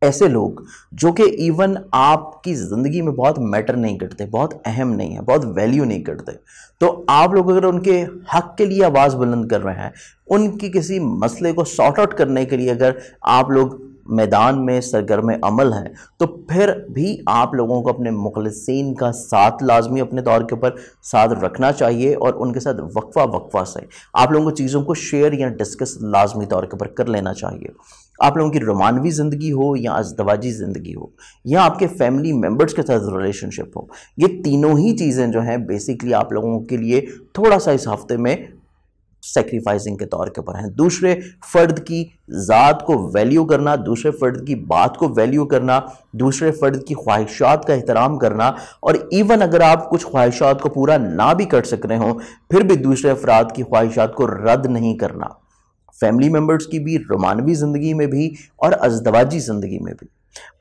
ऐसे लोग जो कि इवन आपकी ज़िंदगी में बहुत मैटर नहीं करते, बहुत अहम नहीं है, बहुत वैल्यू नहीं करते, तो आप लोग अगर उनके हक के लिए आवाज़ बुलंद कर रहे हैं, उनकी किसी मसले को सॉर्ट आउट करने के लिए अगर आप लोग मैदान में सरगर्म अमल हैं, तो फिर भी आप लोगों को अपने मुखलिसीन का साथ लाजमी अपने तौर के ऊपर साथ रखना चाहिए और उनके साथ वक्फा से आप लोगों को चीज़ों को शेयर या डिस्कस लाजमी तौर के ऊपर कर लेना चाहिए। आप लोगों की रोमानवी ज़िंदगी हो या अज़दवाजी ज़िंदगी हो या आपके फैमिली मेम्बर्स के साथ रिलेशनशिप हो, ये तीनों ही चीज़ें जो हैं बेसिकली आप लोगों के लिए थोड़ा सा इस हफ्ते में सेक्रीफाइसिंग के तौर के ऊपर हैं। दूसरे फ़र्द की ज़ात को वैल्यू करना, दूसरे फ़र्द की बात को वैल्यू करना, दूसरे फ़र्द की ख्वाहिशात का एहतराम करना, और इवन अगर आप कुछ ख्वाहिशात को पूरा ना भी कर सक रहे हों फिर भी दूसरे अफराद की ख्वाहिशात को रद्द नहीं करना, फैमिली मेम्बर्स की भी, रोमानवी ज़िंदगी में भी और अज़दवाजी ज़िंदगी में भी।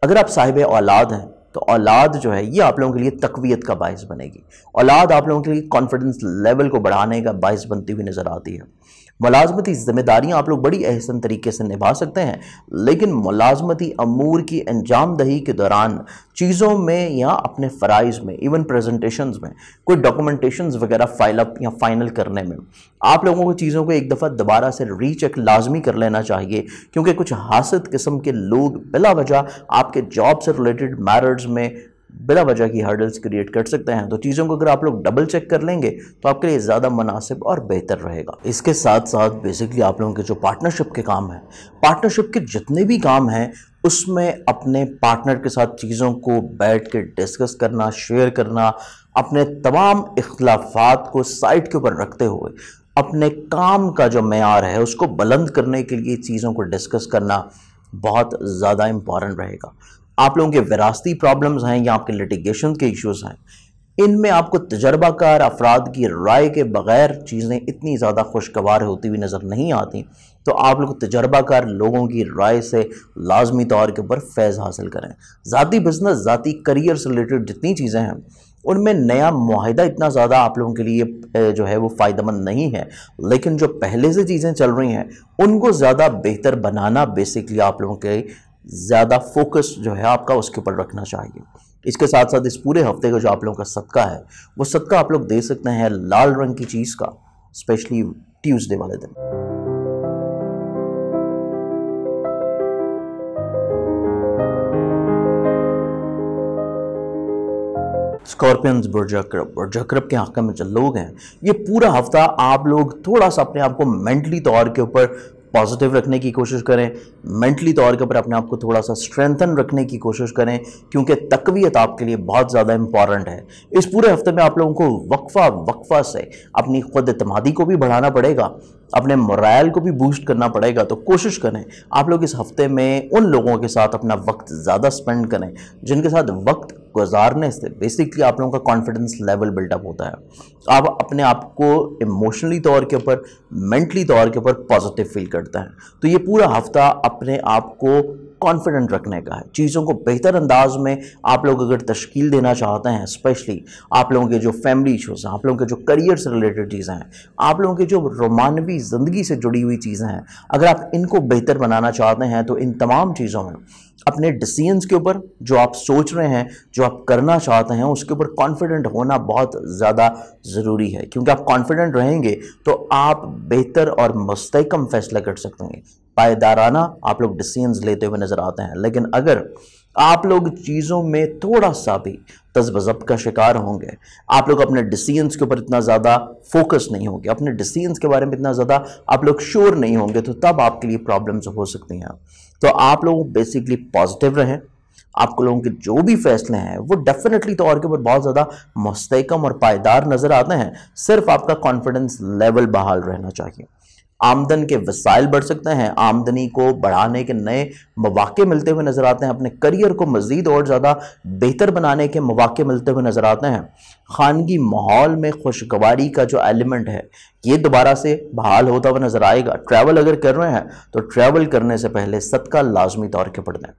अगर आप साहिब औलाद हैं तो औलाद जो है ये आप लोगों के लिए तक़वियत का बाइस बनेगी। औलाद आप लोगों के लिए कॉन्फिडेंस लेवल को बढ़ाने का बाइस बनती हुई नज़र आती है। मुलाजमती ज़िम्मेदारियाँ आप लोग बड़ी अहसन तरीके से निभा सकते हैं, लेकिन मुलाजमती अमूर की अंजाम दही के दौरान चीज़ों में या अपने फ़राइज़ में, इवन प्रेजेंटेशंस में, कोई डॉक्यूमेंटेशंस वगैरह फाइल अप या फाइनल करने में आप लोगों को चीज़ों को एक दफ़ा दोबारा से रीचेक लाजमी कर लेना चाहिए, क्योंकि कुछ हासिद किस्म के लोग बिला वजह आपके जॉब से रिलेटेड मैटर्स में बिला वजह की हर्डल्स क्रिएट कर सकते हैं। तो चीज़ों को अगर आप लोग डबल चेक कर लेंगे तो आपके लिए ज़्यादा मुनासिब और बेहतर रहेगा। इसके साथ साथ बेसिकली आप लोगों के जो पार्टनरशिप के काम हैं, पार्टनरशिप के जितने भी काम हैं उसमें अपने पार्टनर के साथ चीज़ों को बैठ के डिस्कस करना, शेयर करना, अपने तमाम इख्तिलाफात को साइड के ऊपर रखते हुए अपने काम का जो मेयार है उसको बुलंद करने के लिए चीज़ों को डिस्कस करना बहुत ज़्यादा इम्पॉर्टेंट रहेगा। आप लोगों के विरासती प्रॉब्लम्स हैं या आपके लिटिगेशन के इश्यूज़ हैं, इनमें आपको तजर्बाकार अफराद की राय के बग़ैर चीज़ें इतनी ज़्यादा खुशगवार होती हुई नज़र नहीं आती, तो आप लोग तजर्बाकार लोगों की राय से लाजमी तौर के ऊपर फैज़ हासिल करें। ज़ाती बिजनेस, ज़ाती करियर से रिलेटेड जितनी चीज़ें हैं उनमें नया मुआहिदा इतना ज़्यादा आप लोगों के लिए जो है वो फ़ायदेमंद नहीं है, लेकिन जो पहले से चीज़ें चल रही हैं उनको ज़्यादा बेहतर बनाना बेसिकली आप लोगों के ज़्यादा फोकस जो है आपका उसके ऊपर रखना चाहिए। इसके साथ साथ इस पूरे हफ्ते का जो आप लोगों का सदका है वो सदका आप लोग दे सकते हैं लाल रंग की चीज़ का, स्पेशली ट्यूसडे वाले दिन। स्कॉर्पियंस, बुर्ज अक़रब के हक़ में जो लोग हैं ये पूरा हफ्ता आप लोग थोड़ा सा अपने आप को मेंटली तौर के ऊपर पॉजिटिव रखने की कोशिश करें, मेंटली तौर के ऊपर अपने आप को थोड़ा सा स्ट्रेंथन रखने की कोशिश करें, क्योंकि तक़वियत आपके लिए बहुत ज़्यादा इंपॉर्टेंट है। इस पूरे हफ्ते में आप लोगों को वक्फा से अपनी खुद एतमादी को भी बढ़ाना पड़ेगा, अपने मोरल को भी बूस्ट करना पड़ेगा। तो कोशिश करें आप लोग इस हफ्ते में उन लोगों के साथ अपना वक्त ज़्यादा स्पेंड करें जिनके साथ वक्त गुजारने से बेसिकली आप लोगों का कॉन्फिडेंस लेवल बिल्डअप होता है। आप अपने आप को इमोशनली तौर के ऊपर, मेंटली तौर के ऊपर पॉजिटिव फील करते हैं। तो ये पूरा हफ्ता अपने आप को कॉन्फिडेंट रखने का है। चीज़ों को बेहतर अंदाज में आप लोग अगर तश्कील देना चाहते हैं, स्पेशली आप लोगों के जो फैमिली इशूज़ हैं, आप लोगों के जो करियर से रिलेटेड चीज़ें हैं, आप लोगों के जो रोमानवी ज़िंदगी से जुड़ी हुई चीज़ें हैं, अगर आप इनको बेहतर बनाना चाहते हैं तो इन तमाम चीज़ों में अपने डिसीजंस के ऊपर, जो आप सोच रहे हैं, जो आप करना चाहते हैं, उसके ऊपर कॉन्फिडेंट होना बहुत ज़्यादा ज़रूरी है। क्योंकि आप कॉन्फिडेंट रहेंगे तो आप बेहतर और मुस्तहकम फैसला कर सकते हैं, पायदाराना आप लोग डिसीजंस लेते हुए नज़र आते हैं। लेकिन अगर आप लोग चीज़ों में थोड़ा सा भी तज़ब्ज़ब का शिकार होंगे, आप लोग अपने डिसीजंस के ऊपर इतना ज़्यादा फोकस नहीं होंगे, अपने डिसीजंस के बारे में इतना ज़्यादा आप लोग श्योर नहीं होंगे, तो तब आपके लिए प्रॉब्लम्स हो सकती हैं। तो आप लोग बेसिकली पॉजिटिव रहें। आप लोगों के जो भी फैसले हैं वो डेफिनेटली तौर के ऊपर बहुत ज़्यादा मुस्तहकम और पायदार नज़र आते हैं। सिर्फ आपका कॉन्फिडेंस लेवल बहाल रहना चाहिए। आमदन के वसाइल बढ़ सकते हैं, आमदनी को बढ़ाने के नए मौके मिलते हुए नज़र आते हैं, अपने करियर को मज़ीद और ज़्यादा बेहतर बनाने के मौके मिलते हुए नज़र आते हैं। खानगी माहौल में खुशगवारी का जो एलिमेंट है ये दोबारा से बहाल होता हुआ नज़र आएगा। ट्रैवल अगर कर रहे हैं तो ट्रैवल करने से पहले सदका लाजमी तौर के पढ़ दें।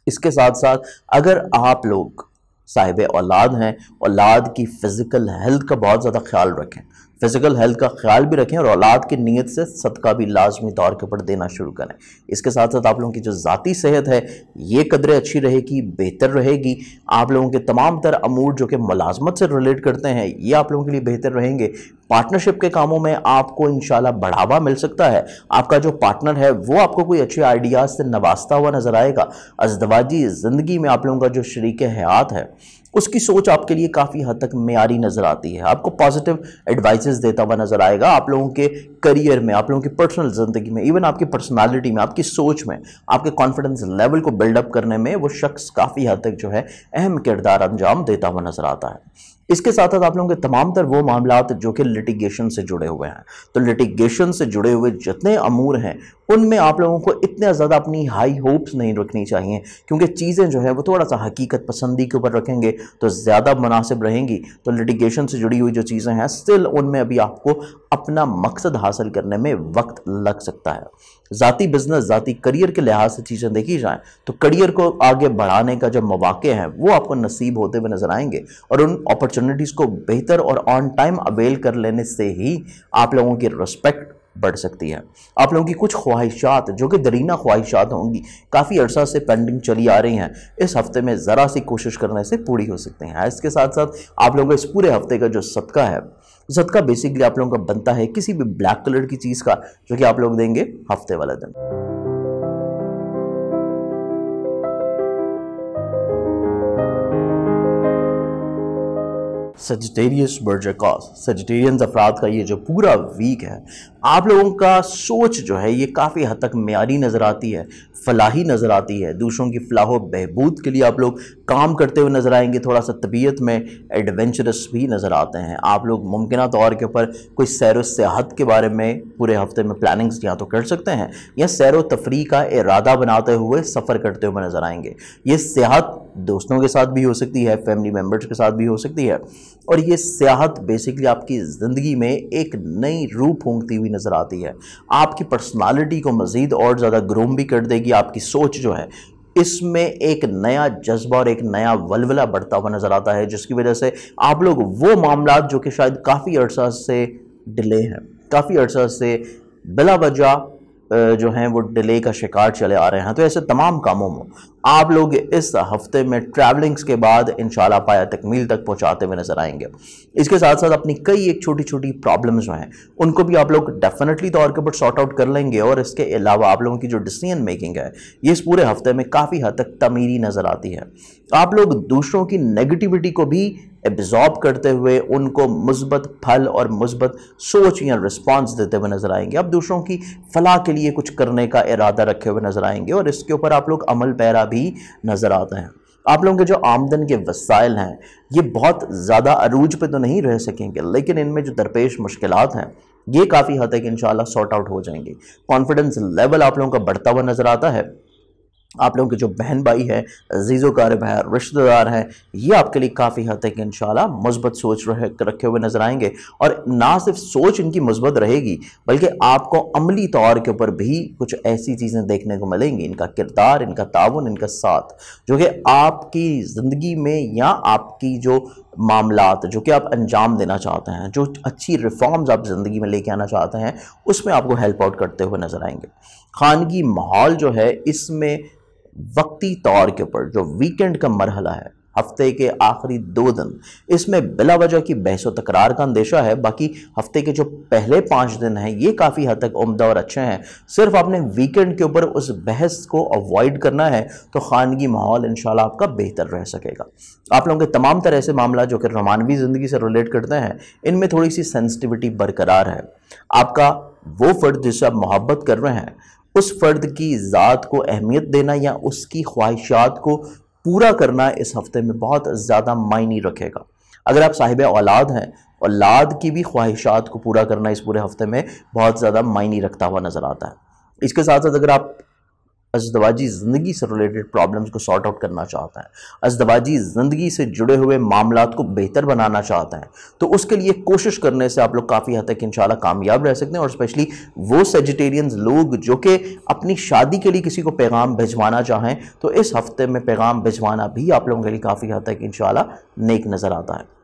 इसके साथ साथ अगर आप लोग साहिब औलाद हैं, औलाद की फ़िज़िकल हेल्थ का बहुत ज़्यादा ख्याल रखें। फिजिकल हेल्थ का ख्याल भी रखें और औलाद की नीयत से सदका भी लाजमी तौर के ऊपर देना शुरू करें। इसके साथ साथ आप लोगों की जो ज़ाती सेहत है ये कदरे अच्छी रहेगी, बेहतर रहेगी। आप लोगों के तमाम तर अमूर जो कि मुलाजमत से रिलेट करते हैं ये आप लोगों के लिए बेहतर रहेंगे। पार्टनरशिप के कामों में आपको इंशाल्लाह बढ़ावा मिल सकता है। आपका जो पार्टनर है वो आपको कोई अच्छे आइडियाज़ से नवाजता हुआ नजर आएगा। अज़दवाजी ज़िंदगी में आप लोगों का जो शरीक हयात है उसकी सोच आपके लिए काफ़ी हद तक मेयारी नज़र आती है, आपको पॉजिटिव एडवाइसेस देता हुआ नज़र आएगा। आप लोगों के करियर में, आप लोगों की पर्सनल ज़िंदगी में, इवन आपकी पर्सनालिटी में, आपकी सोच में, आपके कॉन्फिडेंस लेवल को बिल्डअप करने में वो शख्स काफ़ी हद तक जो है अहम किरदार अंजाम देता हुआ नज़र आता है। इसके साथ साथ आप लोगों के तमाम तर वो मामलात जो कि लिटिगेशन से जुड़े हुए हैं, तो लिटिगेशन से जुड़े हुए जितने अमूर हैं उनमें आप लोगों को इतने ज़्यादा अपनी हाई होप्स नहीं रखनी चाहिए, क्योंकि चीज़ें जो है वो थोड़ा सा हकीकत पसंदी के ऊपर रखेंगे तो ज़्यादा मुनासिब रहेंगी। तो लिटिगेशन से जुड़ी हुई जो चीज़ें हैं स्टिल उनमें अभी आपको अपना मकसद हासिल करने में वक्त लग सकता है। ज़ाती बिजनेस, ज़ाती करियर के लिहाज से चीज़ें देखी जाएँ तो करियर को आगे बढ़ाने का जो मौके हैं वो आपको नसीब होते हुए नजर आएंगे और उन अपॉर्चुनिटीज़ को बेहतर और ऑन टाइम अवेल कर लेने से ही आप लोगों की रिस्पेक्ट बढ़ सकती है। आप लोगों की कुछ ख्वाहिशात जो कि दरीना ख्वाहिशात होंगी, काफ़ी अरसा से पेंडिंग चली आ रही हैं, इस हफ्ते में ज़रा सी कोशिश करने से पूरी हो सकती हैं। इसके साथ साथ आप लोगों को इस पूरे हफ्ते का जो सदका है, सदका बेसिकली आप लोगों का बनता है किसी भी ब्लैक कलर की चीज़ का, जो कि आप लोग देंगे हफ्ते वाले दिन। सजिटेरियस बर्ज कॉज, सजिटेरियन अफराद का ये जो पूरा वीक है आप लोगों का सोच जो है ये काफ़ी हद तक मेयारी नज़र आती है, फलाही नज़र आती है। दूसरों की फलाह व बहबूद के लिए आप लोग काम करते हुए नज़र आएंगे। थोड़ा सा तबीयत में एडवेंचरस भी नज़र आते हैं। आप लोग मुमकिन तौर के ऊपर कोई सैर व सियाहत के बारे में पूरे हफ्ते में प्लानिंग्स या तो कर सकते हैं या सैर व तफरी का इरादा बनाते हुए सफ़र करते हुए नज़र आएंगे। ये सियाहत दोस्तों के साथ भी हो सकती है, फैमिली मेम्बर्स के साथ भी हो सकती है और ये सियाहत बेसिकली आपकी ज़िंदगी में एक नई रूह फूंकती हुई नज़र आती है। आपकी पर्सनालिटी को मज़ीद और ज़्यादा ग्रूम भी कर देगी। आपकी सोच जो है इसमें एक नया जज्बा और एक नया वलवला बढ़ता हुआ नज़र आता है, जिसकी वजह से आप लोग वो मामलात जो कि शायद काफ़ी अरसा से डिले हैं, काफ़ी अरसा से बिला वजह जो हैं वो डिले का शिकार चले आ रहे हैं, तो ऐसे तमाम कामों में आप लोग इस हफ्ते में ट्रैवलिंग्स के बाद इंशाल्लाह पाया तकमील तक पहुंचाते हुए नजर आएंगे। इसके साथ साथ अपनी कई एक छोटी छोटी प्रॉब्लम्स जो हैं उनको भी आप लोग डेफिनेटली तौर के ऊपर सॉर्ट आउट कर लेंगे और इसके अलावा आप लोगों की जो डिसीजन मेकिंग है ये इस पूरे हफ्ते में काफ़ी हद तक तमीरी नज़र आती है। आप लोग दूसरों की नेगेटिविटी को भी एब्जॉर्ब करते हुए उनको मुस्बत फल और मुस्बत सोच या रिस्पांस देते हुए नजर आएंगे। अब दूसरों की फलाह के लिए कुछ करने का इरादा रखे हुए नजर आएंगे और इसके ऊपर आप लोग अमल पैरा भी नजर आते हैं। आप लोगों के जो आमदन के वसाइल हैं ये बहुत ज़्यादा अरूज पे तो नहीं रह सकेंगे, लेकिन इनमें जो दरपेश मुश्किलात हैं ये काफ़ी हद तक इंशाल्लाह सॉर्ट आउट हो जाएंगे। कॉन्फिडेंस लेवल आप लोगों का बढ़ता हुआ नजर आता है। आप लोगों के जो बहन भाई है, अजीज़ो कारब है, रिश्तेदार हैं, ये आपके लिए काफ़ी हद तक इंशाल्लाह मुस्बत सोच रखे हुए नजर आएंगे और ना सिर्फ सोच इनकी मुस्बत रहेगी बल्कि आपको अमली तौर के ऊपर भी कुछ ऐसी चीज़ें देखने को मिलेंगी। इनका किरदार, इनका ताउन, इनका साथ जो कि आपकी ज़िंदगी में या आपकी जो मामलात जो कि आप अंजाम देना चाहते हैं, जो अच्छी रिफॉर्म्स आप ज़िंदगी में लेके आना चाहते हैं, उसमें आपको हेल्प आउट करते हुए नजर आएंगे। खानगी माहौल जो है इसमें वक्ती तौर के ऊपर जो वीकेंड का मरहला है, हफ्ते के आखिरी 2 दिन, इसमें बिला वजह की बहस व तकरार का अंदेशा है। बाकी हफ्ते के जो पहले 5 दिन हैं ये काफ़ी हद तक उम्दा और अच्छे हैं। सिर्फ आपने वीकेंड के ऊपर उस बहस को अवॉइड करना है तो खानगी माहौल इंशाल्लाह आपका बेहतर रह सकेगा। आप लोगों के तमाम तरह से मामला जो कि रोमानवी ज़िंदगी से रिलेट करते हैं इनमें थोड़ी सी सेंसिटिविटी बरकरार है। आपका वो फ़र्द जिससे आप मोहब्बत कर रहे हैं उस फ़र्द की ज़ात को अहमियत देना या उसकी ख्वाहिशात को पूरा करना इस हफ्ते में बहुत ज़्यादा मायने रखेगा। अगर आप साहिब औलाद हैं, औलाद की भी ख्वाहिशात को पूरा करना इस पूरे हफ्ते में बहुत ज़्यादा मायने रखता हुआ नज़र आता है। इसके साथ साथ अगर आप अज़दवाजी ज़िंदगी से रिलेटेड प्रॉब्लम्स को सॉर्ट आउट करना चाहते हैं, अज़दवाजी ज़िंदगी से जुड़े हुए मामलात को बेहतर बनाना चाहते हैं, तो उसके लिए कोशिश करने से आप लोग काफ़ी हद तक इंशाल्लाह कामयाब रह सकते हैं। और स्पेशली वो सेजिटेरियंस लोग जो कि अपनी शादी के लिए किसी को पैगाम भिजवाना चाहें तो इस हफ्ते में पैगाम भिजवाना भी आप लोगों के लिए काफ़ी हद तक इंशाल्लाह नेक नज़र आता है।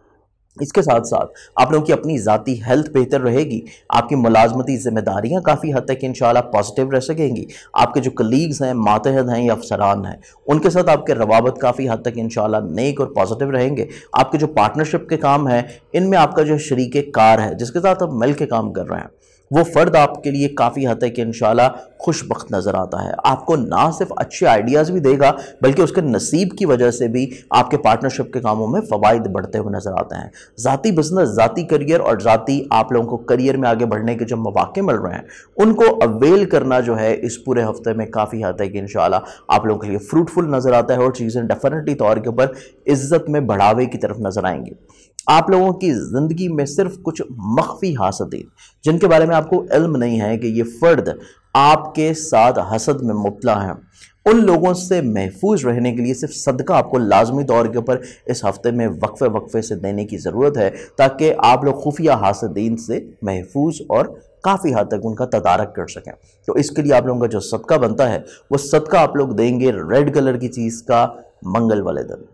इसके साथ साथ आप लोगों की अपनी ज़ाती हेल्थ बेहतर रहेगी, आपकी मुलाजमती जिम्मेदारियां काफ़ी हद तक इंशाल्लाह पॉजिटिव रह सकेंगी, आपके जो कलीग्स हैं, मातहत हैं या अफसरान हैं, उनके साथ आपके रवाबत काफ़ी हद तक इंशाल्लाह नेक और पॉजिटिव रहेंगे। आपके जो पार्टनरशिप के काम हैं, इनमें आपका जो शरीके कार है, जिसके साथ आप मिल के काम कर रहे हैं, वो फ़र्द आपके लिए काफ़ी हद तक इंशाल्लाह खुशबख्त नज़र आता है। आपको ना सिर्फ अच्छे आइडियाज़ भी देगा, बल्कि उसके नसीब की वजह से भी आपके पार्टनरशिप के कामों में फ़वाइद बढ़ते हुए नज़र आते हैं। ज़ाती बिजनेस, ज़ाती करियर और ज़ाती आप लोगों को करियर में आगे बढ़ने के जो मौके मिल रहे हैं, उनको अवेल करना जो है इस पूरे हफ्ते में काफ़ी हद तक इंशाल्लाह आप लोगों के लिए फ्रूटफुल नज़र आता है और चीज़ें डेफिनेटली तौर के ऊपर इज्जत में बढ़ावे की तरफ नज़र आएंगी। आप लोगों की ज़िंदगी में सिर्फ कुछ मख्फी हासदीन, जिनके बारे में आपको इल्म नहीं है कि ये फ़र्द आपके साथ हसद में मुब्तला हैं, उन लोगों से महफूज रहने के लिए सिर्फ सदका आपको लाजमी तौर के ऊपर इस हफ्ते में वक्फे वक्फे से देने की ज़रूरत है, ताकि आप लोग खुफिया हासदीन से महफूज और काफ़ी हद तक उनका तदारक कर सकें। तो इसके लिए आप लोगों का जो सदका बनता है, वो सदका आप लोग देंगे रेड कलर की चीज़ का मंगल वाले दिन।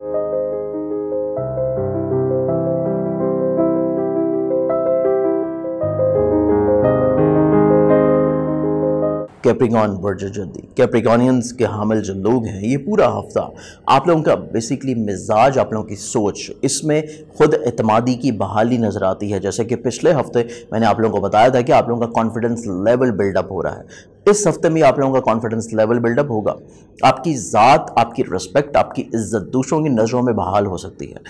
कैप्रिकॉन बर्ज जल्दी कैप्रिकॉनियंस के हामिल जो लोग हैं, ये पूरा हफ्ता आप लोगों का बेसिकली मिजाज, आप लोगों की सोच, इसमें खुद एतमादी की बहाली नज़र आती है। जैसे कि पिछले हफ्ते मैंने आप लोगों को बताया था कि आप लोगों का कॉन्फिडेंस लेवल बिल्डअप हो रहा है, इस हफ्ते में आप लोगों का कॉन्फिडेंस लेवल बिल्डअप होगा। आपकी ज़ात, आपकी रिस्पेक्ट, आपकी इज्जत दूसरों की नज़रों में बहाल हो सकती है।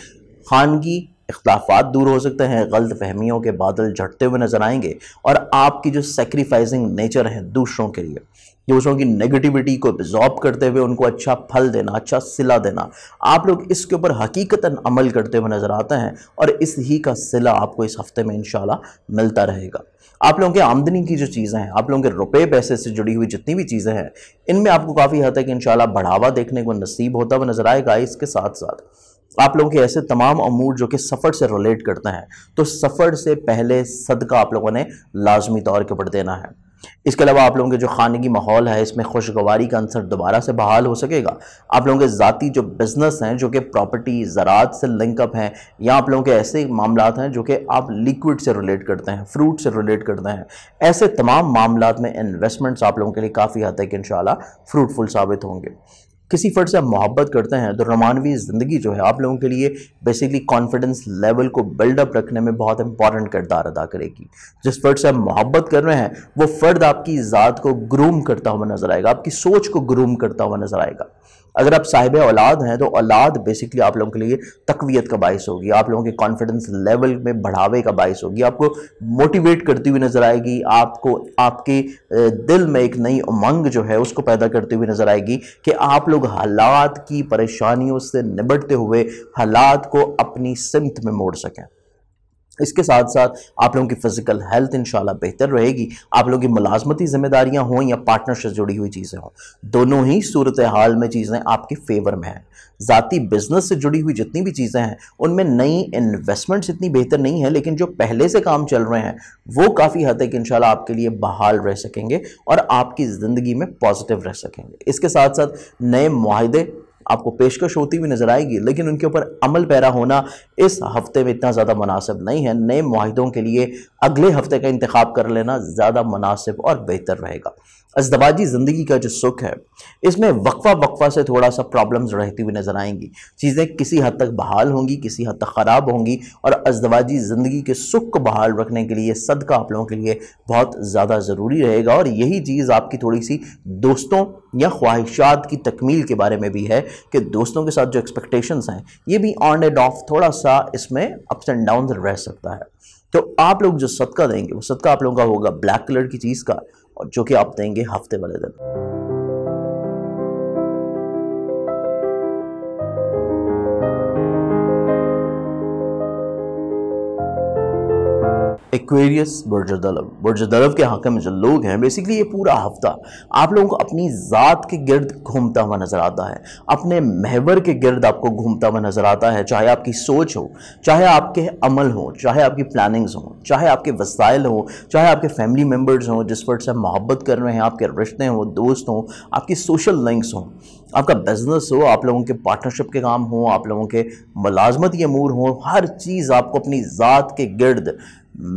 खानगी इख्तलाफात दूर हो सकते हैं, गलत फहमियों के बादल झटते हुए नजर आएंगे और आपकी जो सेक्रीफाइसिंग नेचर है दूसरों के लिए, दूसरों की नेगेटिविटी को एब्जॉर्ब करते हुए उनको अच्छा फल देना, अच्छा सिला देना, आप लोग इसके ऊपर हकीकतन अमल करते हुए नजर आते हैं और इस ही का सिला आपको इस हफ्ते में इंशाल्लाह मिलता रहेगा। आप लोगों के आमदनी की जो चीज़ें हैं, आप लोगों के रुपए पैसे से जुड़ी हुई जितनी भी चीज़ें हैं, इनमें आपको काफ़ी हद तक इंशाल्लाह बढ़ावा देखने को नसीब होता हुआ नजर आएगा। इसके साथ साथ आप लोगों के ऐसे तमाम अमूर जो कि सफ़र से रिलेट करते हैं, तो सफ़र से पहले सदका आप लोगों ने लाजमी तौर के ऊपर देना है। इसके अलावा आप लोगों के जो खानगी माहौल है, इसमें खुशगवारी का अंसर दोबारा से बहाल हो सकेगा। आप लोगों के ज़ाती जो बिज़नेस हैं, जो कि प्रॉपर्टी ज़राअत से लिंकअप हैं, या आप लोगों के ऐसे मामलात हैं जो कि आप लिक्विड से रिलेट करते हैं, फ्रूट से रिलेट करते हैं, ऐसे तमाम मामलात में इन्वेस्टमेंट्स आप लोगों के लिए काफ़ी हद तक इंशाल्लाह फ्रूटफुल साबित होंगे। किसी फर्द से आप मोहब्बत करते हैं तो रमानवी ज़िंदगी जो है आप लोगों के लिए बेसिकली कॉन्फिडेंस लेवल को बिल्डअप रखने में बहुत इंपॉर्टेंट किरदार अदा करेगी। जिस फर्द से आप मोहब्बत कर रहे हैं, वो फ़र्द आपकी ज़ात को ग्रूम करता हुआ नजर आएगा, आपकी सोच को ग्रूम करता हुआ नजर आएगा। अगर आप साहिब औलाद हैं तो औलाद बेसिकली आप लोगों के लिए तकवीत का बाइस होगी, आप लोगों के कॉन्फिडेंस लेवल में बढ़ावे का बाइस होगी, आपको मोटिवेट करती हुई नजर आएगी, आपको आपके दिल में एक नई उमंग जो है उसको पैदा करती हुई नजर आएगी कि आप लोग हालात की परेशानियों से निपटते हुए हालात को अपनी सिमत में मोड़ सकें। इसके साथ साथ आप लोगों की फिजिकल हेल्थ इंशाल्लाह बेहतर रहेगी। आप लोगों की मुलाजमती जिम्मेदारियां हों या पार्टनर से जुड़ी हुई चीज़ें हों, दोनों ही सूरत हाल में चीज़ें आपके फेवर में हैं। ज़ाती बिजनेस से जुड़ी हुई जितनी भी चीज़ें हैं, उनमें नई इन्वेस्टमेंट्स इतनी बेहतर नहीं है, लेकिन जो पहले से काम चल रहे हैं वो काफ़ी हद तक इंशाल्लाह आपके लिए बहाल रह सकेंगे और आपकी ज़िंदगी में पॉजिटिव रह सकेंगे। इसके साथ साथ नए मुआहदे आपको पेशकश होती हुई नजर आएगी, लेकिन उनके ऊपर अमल पैरा होना इस हफ्ते में इतना ज़्यादा मुनासिब नहीं है। नए मुआहिदों के लिए अगले हफ्ते का इंतखाब कर लेना ज़्यादा मुनासिब और बेहतर रहेगा। अज़दवाजी ज़िंदगी का जो सुख है, इसमें वक्फा वक्फा से थोड़ा सा प्रॉब्लम्स रहती हुई नज़र आएंगी। चीज़ें किसी हद तक बहाल होंगी, किसी हद तक ख़राब होंगी और अज़दवाजी ज़िंदगी के सुख को बहाल रखने के लिए सदका आप लोगों के लिए बहुत ज़्यादा ज़रूरी रहेगा। और यही चीज़ आपकी थोड़ी सी दोस्तों या ख्वाहिशात की तकमील के बारे में भी है कि दोस्तों के साथ जो एक्सपेक्टेशंस हैं, ये भी ऑन एंड ऑफ थोड़ा सा इसमें अप्स एंड डाउन रह सकता है। तो आप लोग जो सदका देंगे, वो सदका आप लोगों का होगा ब्लैक कलर की चीज़ का, और जो कि आप देंगे हफ्ते वाले दिन। एक्वेरियस बुर्ज-ए-दलव के हक़ में जो लोग हैं, बेसिकली ये पूरा हफ्ता आप लोगों को अपनी ज़ात के गिर्द घूमता हुआ नज़र आता है, अपने महवर के गिर्द आपको घूमता हुआ नज़र आता है। चाहे आपकी सोच हो, चाहे आपके अमल हो, चाहे आपकी प्लानिंग्स हो, चाहे आपके वसाइल हो, चाहे आपके फैमिली मेम्बर्स हों, जिस पर से मोहब्बत कर रहे हैं, आपके रिश्ते हों, दोस्त हों, आपकी सोशल लिंक्स हों, आपका बिजनेस हो, आप लोगों के पार्टनरशिप के काम हो, आप लोगों के मुलाजमती अमूर हो, हर चीज़ आपको अपनी ज़ात के गिर्द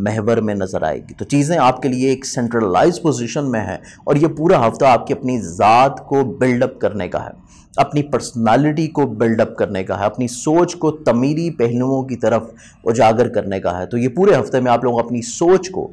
महवर में नज़र आएगी। तो चीज़ें आपके लिए एक सेंट्रलाइज पोजीशन में है और ये पूरा हफ्ता आपकी अपनी ज़ात को बिल्डअप करने का है, अपनी पर्सनालिटी को बिल्डअप करने का है, अपनी सोच को तमीरी पहलुओं की तरफ उजागर करने का है। तो ये पूरे हफ्ते में आप लोग अपनी सोच को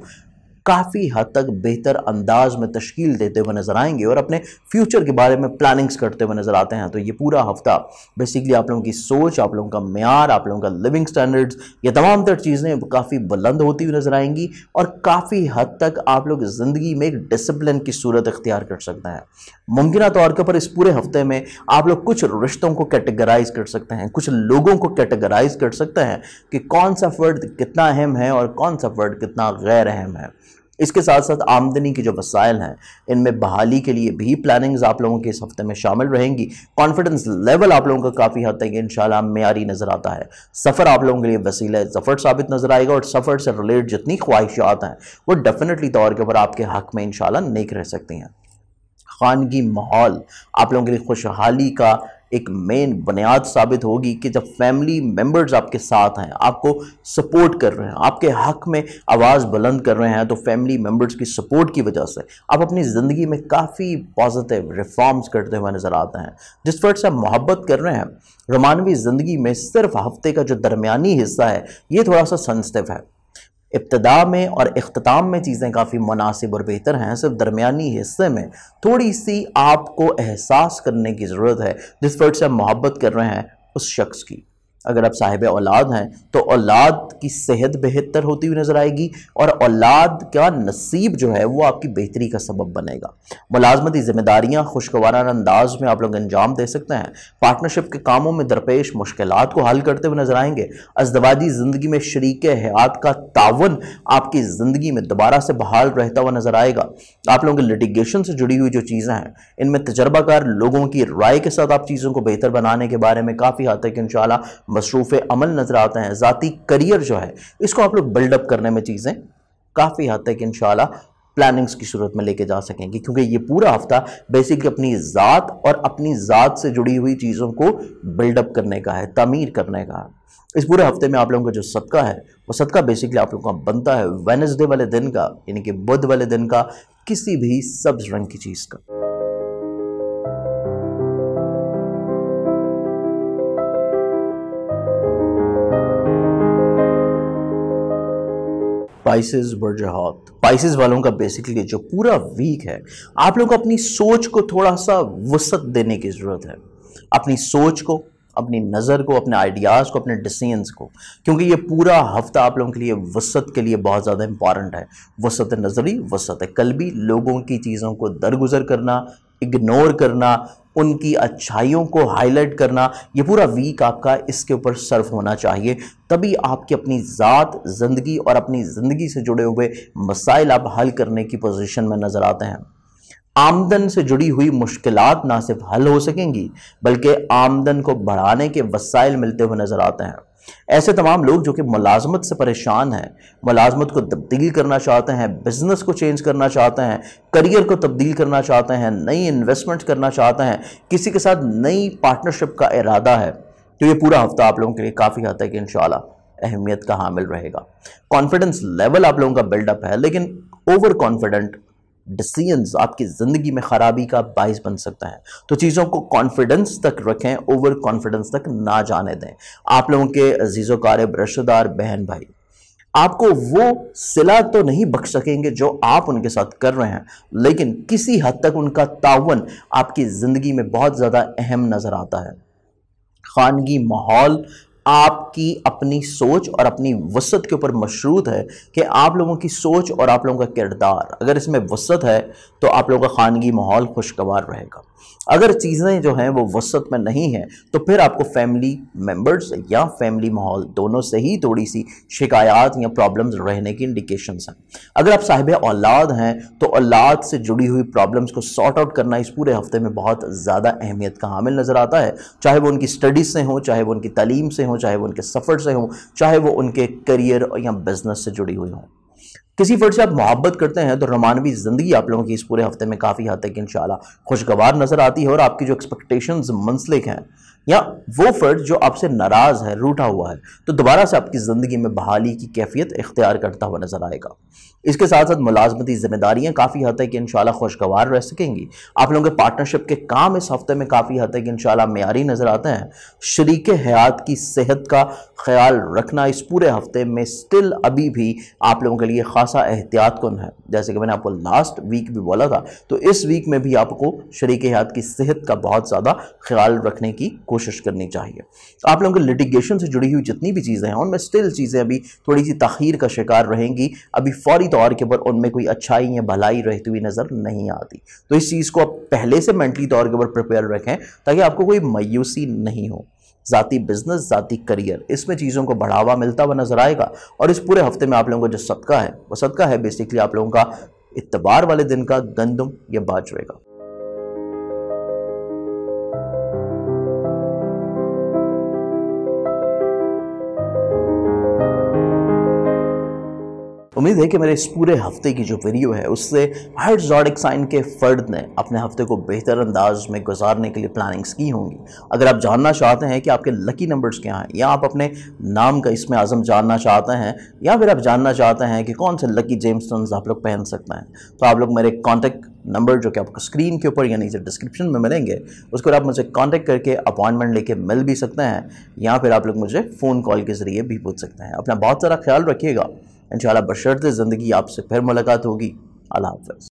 काफ़ी हद तक बेहतर अंदाज में तश्कील देते हुए नजर आएंगे और अपने फ्यूचर के बारे में प्लानिंग्स करते हुए नजर आते हैं। तो ये पूरा हफ्ता बेसिकली आप लोगों की सोच, आप लोगों का म्यार, आप लोगों का लिविंग स्टैंडर्ड्स, ये तमाम तर चीज़ें काफ़ी बुलंद होती हुई नजर आएंगी और काफ़ी हद तक आप लोग ज़िंदगी में एक डिसिप्लिन की सूरत इख्तियार कर सकते हैं। मुमकिन तौर के पर इस पूरे हफ्ते में आप लोग कुछ रिश्तों को कैटेगराइज कर सकते हैं, कुछ लोगों को कैटेगराइज कर सकते हैं कि कौन सा फ़र्द कितना अहम है और कौन सा फ़र्द कितना गैर अहम है। इसके साथ साथ आमदनी के जो वसाइल हैं इनमें बहाली के लिए भी प्लानिंग्स आप लोगों के इस हफ्ते में शामिल रहेंगी। कॉन्फिडेंस लेवल आप लोगों का काफ़ी हद तक इंशाल्लाह मेयारी नज़र आता है। सफ़र आप लोगों के लिए वसीला ज़फ़र साबित नज़र आएगा और सफ़र से रिलेटेड जितनी ख्वाहिशात हैं वो डेफिनेटली तौर के ऊपर आपके हक़ में इंशाल्लाह नेक रह सकती हैं। खानगी माहौल आप लोगों के लिए खुशहाली का एक मेन बुनियाद साबित होगी कि जब फैमिली मेंबर्स आपके साथ हैं, आपको सपोर्ट कर रहे हैं, आपके हक में आवाज़ बुलंद कर रहे हैं, तो फैमिली मेंबर्स की सपोर्ट की वजह से आप अपनी ज़िंदगी में काफ़ी पॉजिटिव रिफॉर्म्स करते हुए नज़र आते हैं। जिस फर्द से आप मोहब्बत कर रहे हैं, रोमानवी ज़िंदगी में सिर्फ हफ्ते का जो दरमियानी हिस्सा है ये थोड़ा सा सेंसिटिव है। इब्तिदा में और इख्तिताम में चीज़ें काफ़ी मुनासिब और बेहतर हैं, सिर्फ दरमियानी हिस्से में थोड़ी सी आपको एहसास करने की ज़रूरत है जिस फर्द से आप मोहब्बत कर रहे हैं उस शख्स की। अगर आप साहिब औलाद हैं तो औलाद की सेहत बेहतर होती हुई नज़र आएगी और औलाद का नसीब जो है वो आपकी बेहतरी का सबब बनेगा। मुलाजमती जिम्मेदारियां खुशगवाराना अंदाज में आप लोग अंजाम दे सकते हैं। पार्टनरशिप के कामों में दरपेश मुश्किलात को हल करते हुए नजर आएंगे। अज़दवाजी ज़िंदगी में शरीक हयात का तावन आपकी ज़िंदगी में दोबारा से बहाल रहता हुआ नजर आएगा। आप लोगों के लिटिगेशन से जुड़ी हुई जो चीज़ें हैं इनमें तजर्बाकार लोगों की राय के साथ आप चीज़ों को बेहतर बनाने के बारे में काफ़ी हद तक इंशाल्लाह मसरूफ़ अमल नजर आते हैं। ज़ाती करियर जो है इसको आप लोग बिल्डअप करने में चीज़ें काफ़ी हद तक इंशाल्लाह प्लानिंग्स की सूरत में लेके जा सकेंगे, क्योंकि ये पूरा हफ्ता बेसिकली अपनी ज़ात और अपनी ज़ात से जुड़ी हुई चीज़ों को बिल्डअप करने का है, तामीर करने का है। इस पूरे हफ्ते में आप लोगों का जो सदका है वो सदका बेसिकली आप लोगों का बनता है वेडनेसडे वाले दिन का, यानी कि बुध वाले दिन का, किसी भी सब्ज रंग की चीज़ का। स्पाइसेस वजहात, स्पाइसेस वालों का बेसिकली जो पूरा वीक है आप लोगों को अपनी सोच को थोड़ा सा वसत देने की ज़रूरत है। अपनी सोच को, अपनी नज़र को, अपने आइडियाज़ को, अपने डिसीजंस को, क्योंकि ये पूरा हफ्ता आप लोगों के लिए वसत के लिए बहुत ज़्यादा इंपॉर्टेंट है। वसत नज़री, वसत कल्बी, लोगों की चीज़ों को दरगुजर करना, इग्नोर करना, उनकी अच्छाइयों को हाईलाइट करना, ये पूरा वीक आपका इसके ऊपर सर्व होना चाहिए। तभी आपकी अपनी ज़ात, ज़िंदगी और अपनी ज़िंदगी से जुड़े हुए मसाइल आप हल करने की पोजीशन में नज़र आते हैं। आमदन से जुड़ी हुई मुश्किलात ना सिर्फ हल हो सकेंगी बल्कि आमदन को बढ़ाने के वसाइल मिलते हुए नज़र आते हैं। ऐसे तमाम लोग जो कि मुलाजमत से परेशान हैं, मुलाजमत को तब्दील करना चाहते हैं, बिजनेस को चेंज करना चाहते हैं, करियर को तब्दील करना चाहते हैं, नई इन्वेस्टमेंट करना चाहते हैं, किसी के साथ नई पार्टनरशिप का इरादा है, तो ये पूरा हफ्ता आप लोगों के लिए काफ़ी हद तक इंशाल्लाह अहमियत का हामिल रहेगा। कॉन्फिडेंस लेवल आप लोगों का बिल्डअप है, लेकिन ओवर कॉन्फिडेंट डिसीजंस आपकी ज़िंदगी में ख़राबी का बाइस बन सकता है। तो चीज़ों को कॉन्फिडेंस तक रखें, ओवर कॉन्फिडेंस तक ना जाने दें। आप लोगों के अजीज़ो कारब रिश्तेदार बहन भाई आपको वो सिला तो नहीं बख्श सकेंगे जो आप उनके साथ कर रहे हैं, लेकिन किसी हद तक उनका तावन आपकी ज़िंदगी में बहुत ज़्यादा अहम नज़र आता है। खानगी माहौल आपकी अपनी सोच और अपनी वसत के ऊपर मशरूत है कि आप लोगों की सोच और आप लोगों का किरदार, अगर इसमें वसत है तो आप लोगों का खानगी माहौल खुशगवार रहेगा। अगर चीज़ें जो हैं वो वसत में नहीं हैं तो फिर आपको फैमिली मेंबर्स या फैमिली माहौल दोनों से ही थोड़ी सी शिकायत या प्रॉब्लम्स रहने की इंडिकेशंस हैं। अगर आप साहिब औलाद हैं तो औलाद से जुड़ी हुई प्रॉब्लम्स को सॉर्ट आउट करना इस पूरे हफ्ते में बहुत ज़्यादा अहमियत का हामिल नज़र आता है, चाहे वो उनकी स्टडीज़ से हो, चाहे वो उनकी तालीम से हो, चाहे वो उनके सफ़र से हो, चाहे वो उनके करियर या बिजनेस से जुड़ी हुई हो। किसी फर्द से आप मोहब्बत करते हैं तो रोमानवी ज़िंदगी आप लोगों की इस पूरे हफ्ते में काफ़ी हद तक इंशाल्लाह खुशगवार नज़र आती है और आपकी जो एक्सपेक्टेशंस मुंसलिक हैं या वो फर्द जो आपसे नाराज़ है, रूठा हुआ है, तो दोबारा से आपकी ज़िंदगी में बहाली की कैफियत इख्तियार करता हुआ नज़र आएगा। इसके साथ साथ मुलाजमती जिम्मेदारियाँ काफ़ी हद तक इंशाल्लाह खुशगवार रह सकेंगी। आप लोगों के पार्टनरशिप के काम इस हफ्ते में काफ़ी हद तक इंशाल्लाह मेयारी नज़र आते हैं। शरीके हयात की सेहत का ख्याल रखना इस पूरे हफ्ते में स्टिल अभी भी आप लोगों के लिए खासा एहतियात कुन है। जैसे कि मैंने आपको लास्ट वीक भी बोला था, तो इस वीक में भी आपको शरीके हयात की सेहत का बहुत ज़्यादा ख्याल रखने की कोशिश करनी चाहिए। आप लोगों के लिटिगेशन से जुड़ी हुई जितनी भी चीज़ें हैं उनमें स्टिल चीज़ें अभी थोड़ी सी तख़ीर का शिकार रहेंगी। अभी फौरी तौर के ऊपर उनमें कोई अच्छाई या भलाई रहती हुई नज़र नहीं आती। तो इस चीज़ को आप पहले से मेंटली तौर के ऊपर प्रिपेयर रखें ताकि आपको कोई मायूसी नहीं हो। ज़ाती बिजनेस, ज़ाती करियर, इसमें चीज़ों को बढ़ावा मिलता हुआ नजर आएगा। और इस पूरे हफ्ते में आप लोगों का जो सदका है वो सदका है बेसिकली आप लोगों का इत्तबार वाले दिन का गंदम या बाजरे का। उम्मीद है कि मेरे इस पूरे हफ्ते की जो वीडियो है उससे हर ज़ोडिक साइन के फ़र्द ने अपने हफ्ते को बेहतर अंदाज में गुजारने के लिए प्लानिंग्स की होंगी। अगर आप जानना चाहते हैं कि आपके लकी नंबर्स क्या हैं, या आप अपने नाम का इसमें आज़म जानना चाहते हैं, या फिर आप जानना चाहते हैं कि कौन से लकी जेमस्टोन्स आप लोग पहन सकते हैं, तो आप लोग मेरे कॉन्टैक्ट नंबर जो कि आपको स्क्रीन के ऊपर या नीचे डिस्क्रिप्शन में मिलेंगे उसको आप मुझे कॉन्टैक्ट करके अपॉइंटमेंट लेके मिल भी सकते हैं, या फिर आप लोग मुझे फ़ोन कॉल के ज़रिए भी पूछ सकते हैं। अपना बहुत सारा ख्याल रखिएगा। इंशाल्लाह बशर्ते ज़िंदगी आपसे फिर मुलाकात होगी। अल्लाह हाफ़िज़।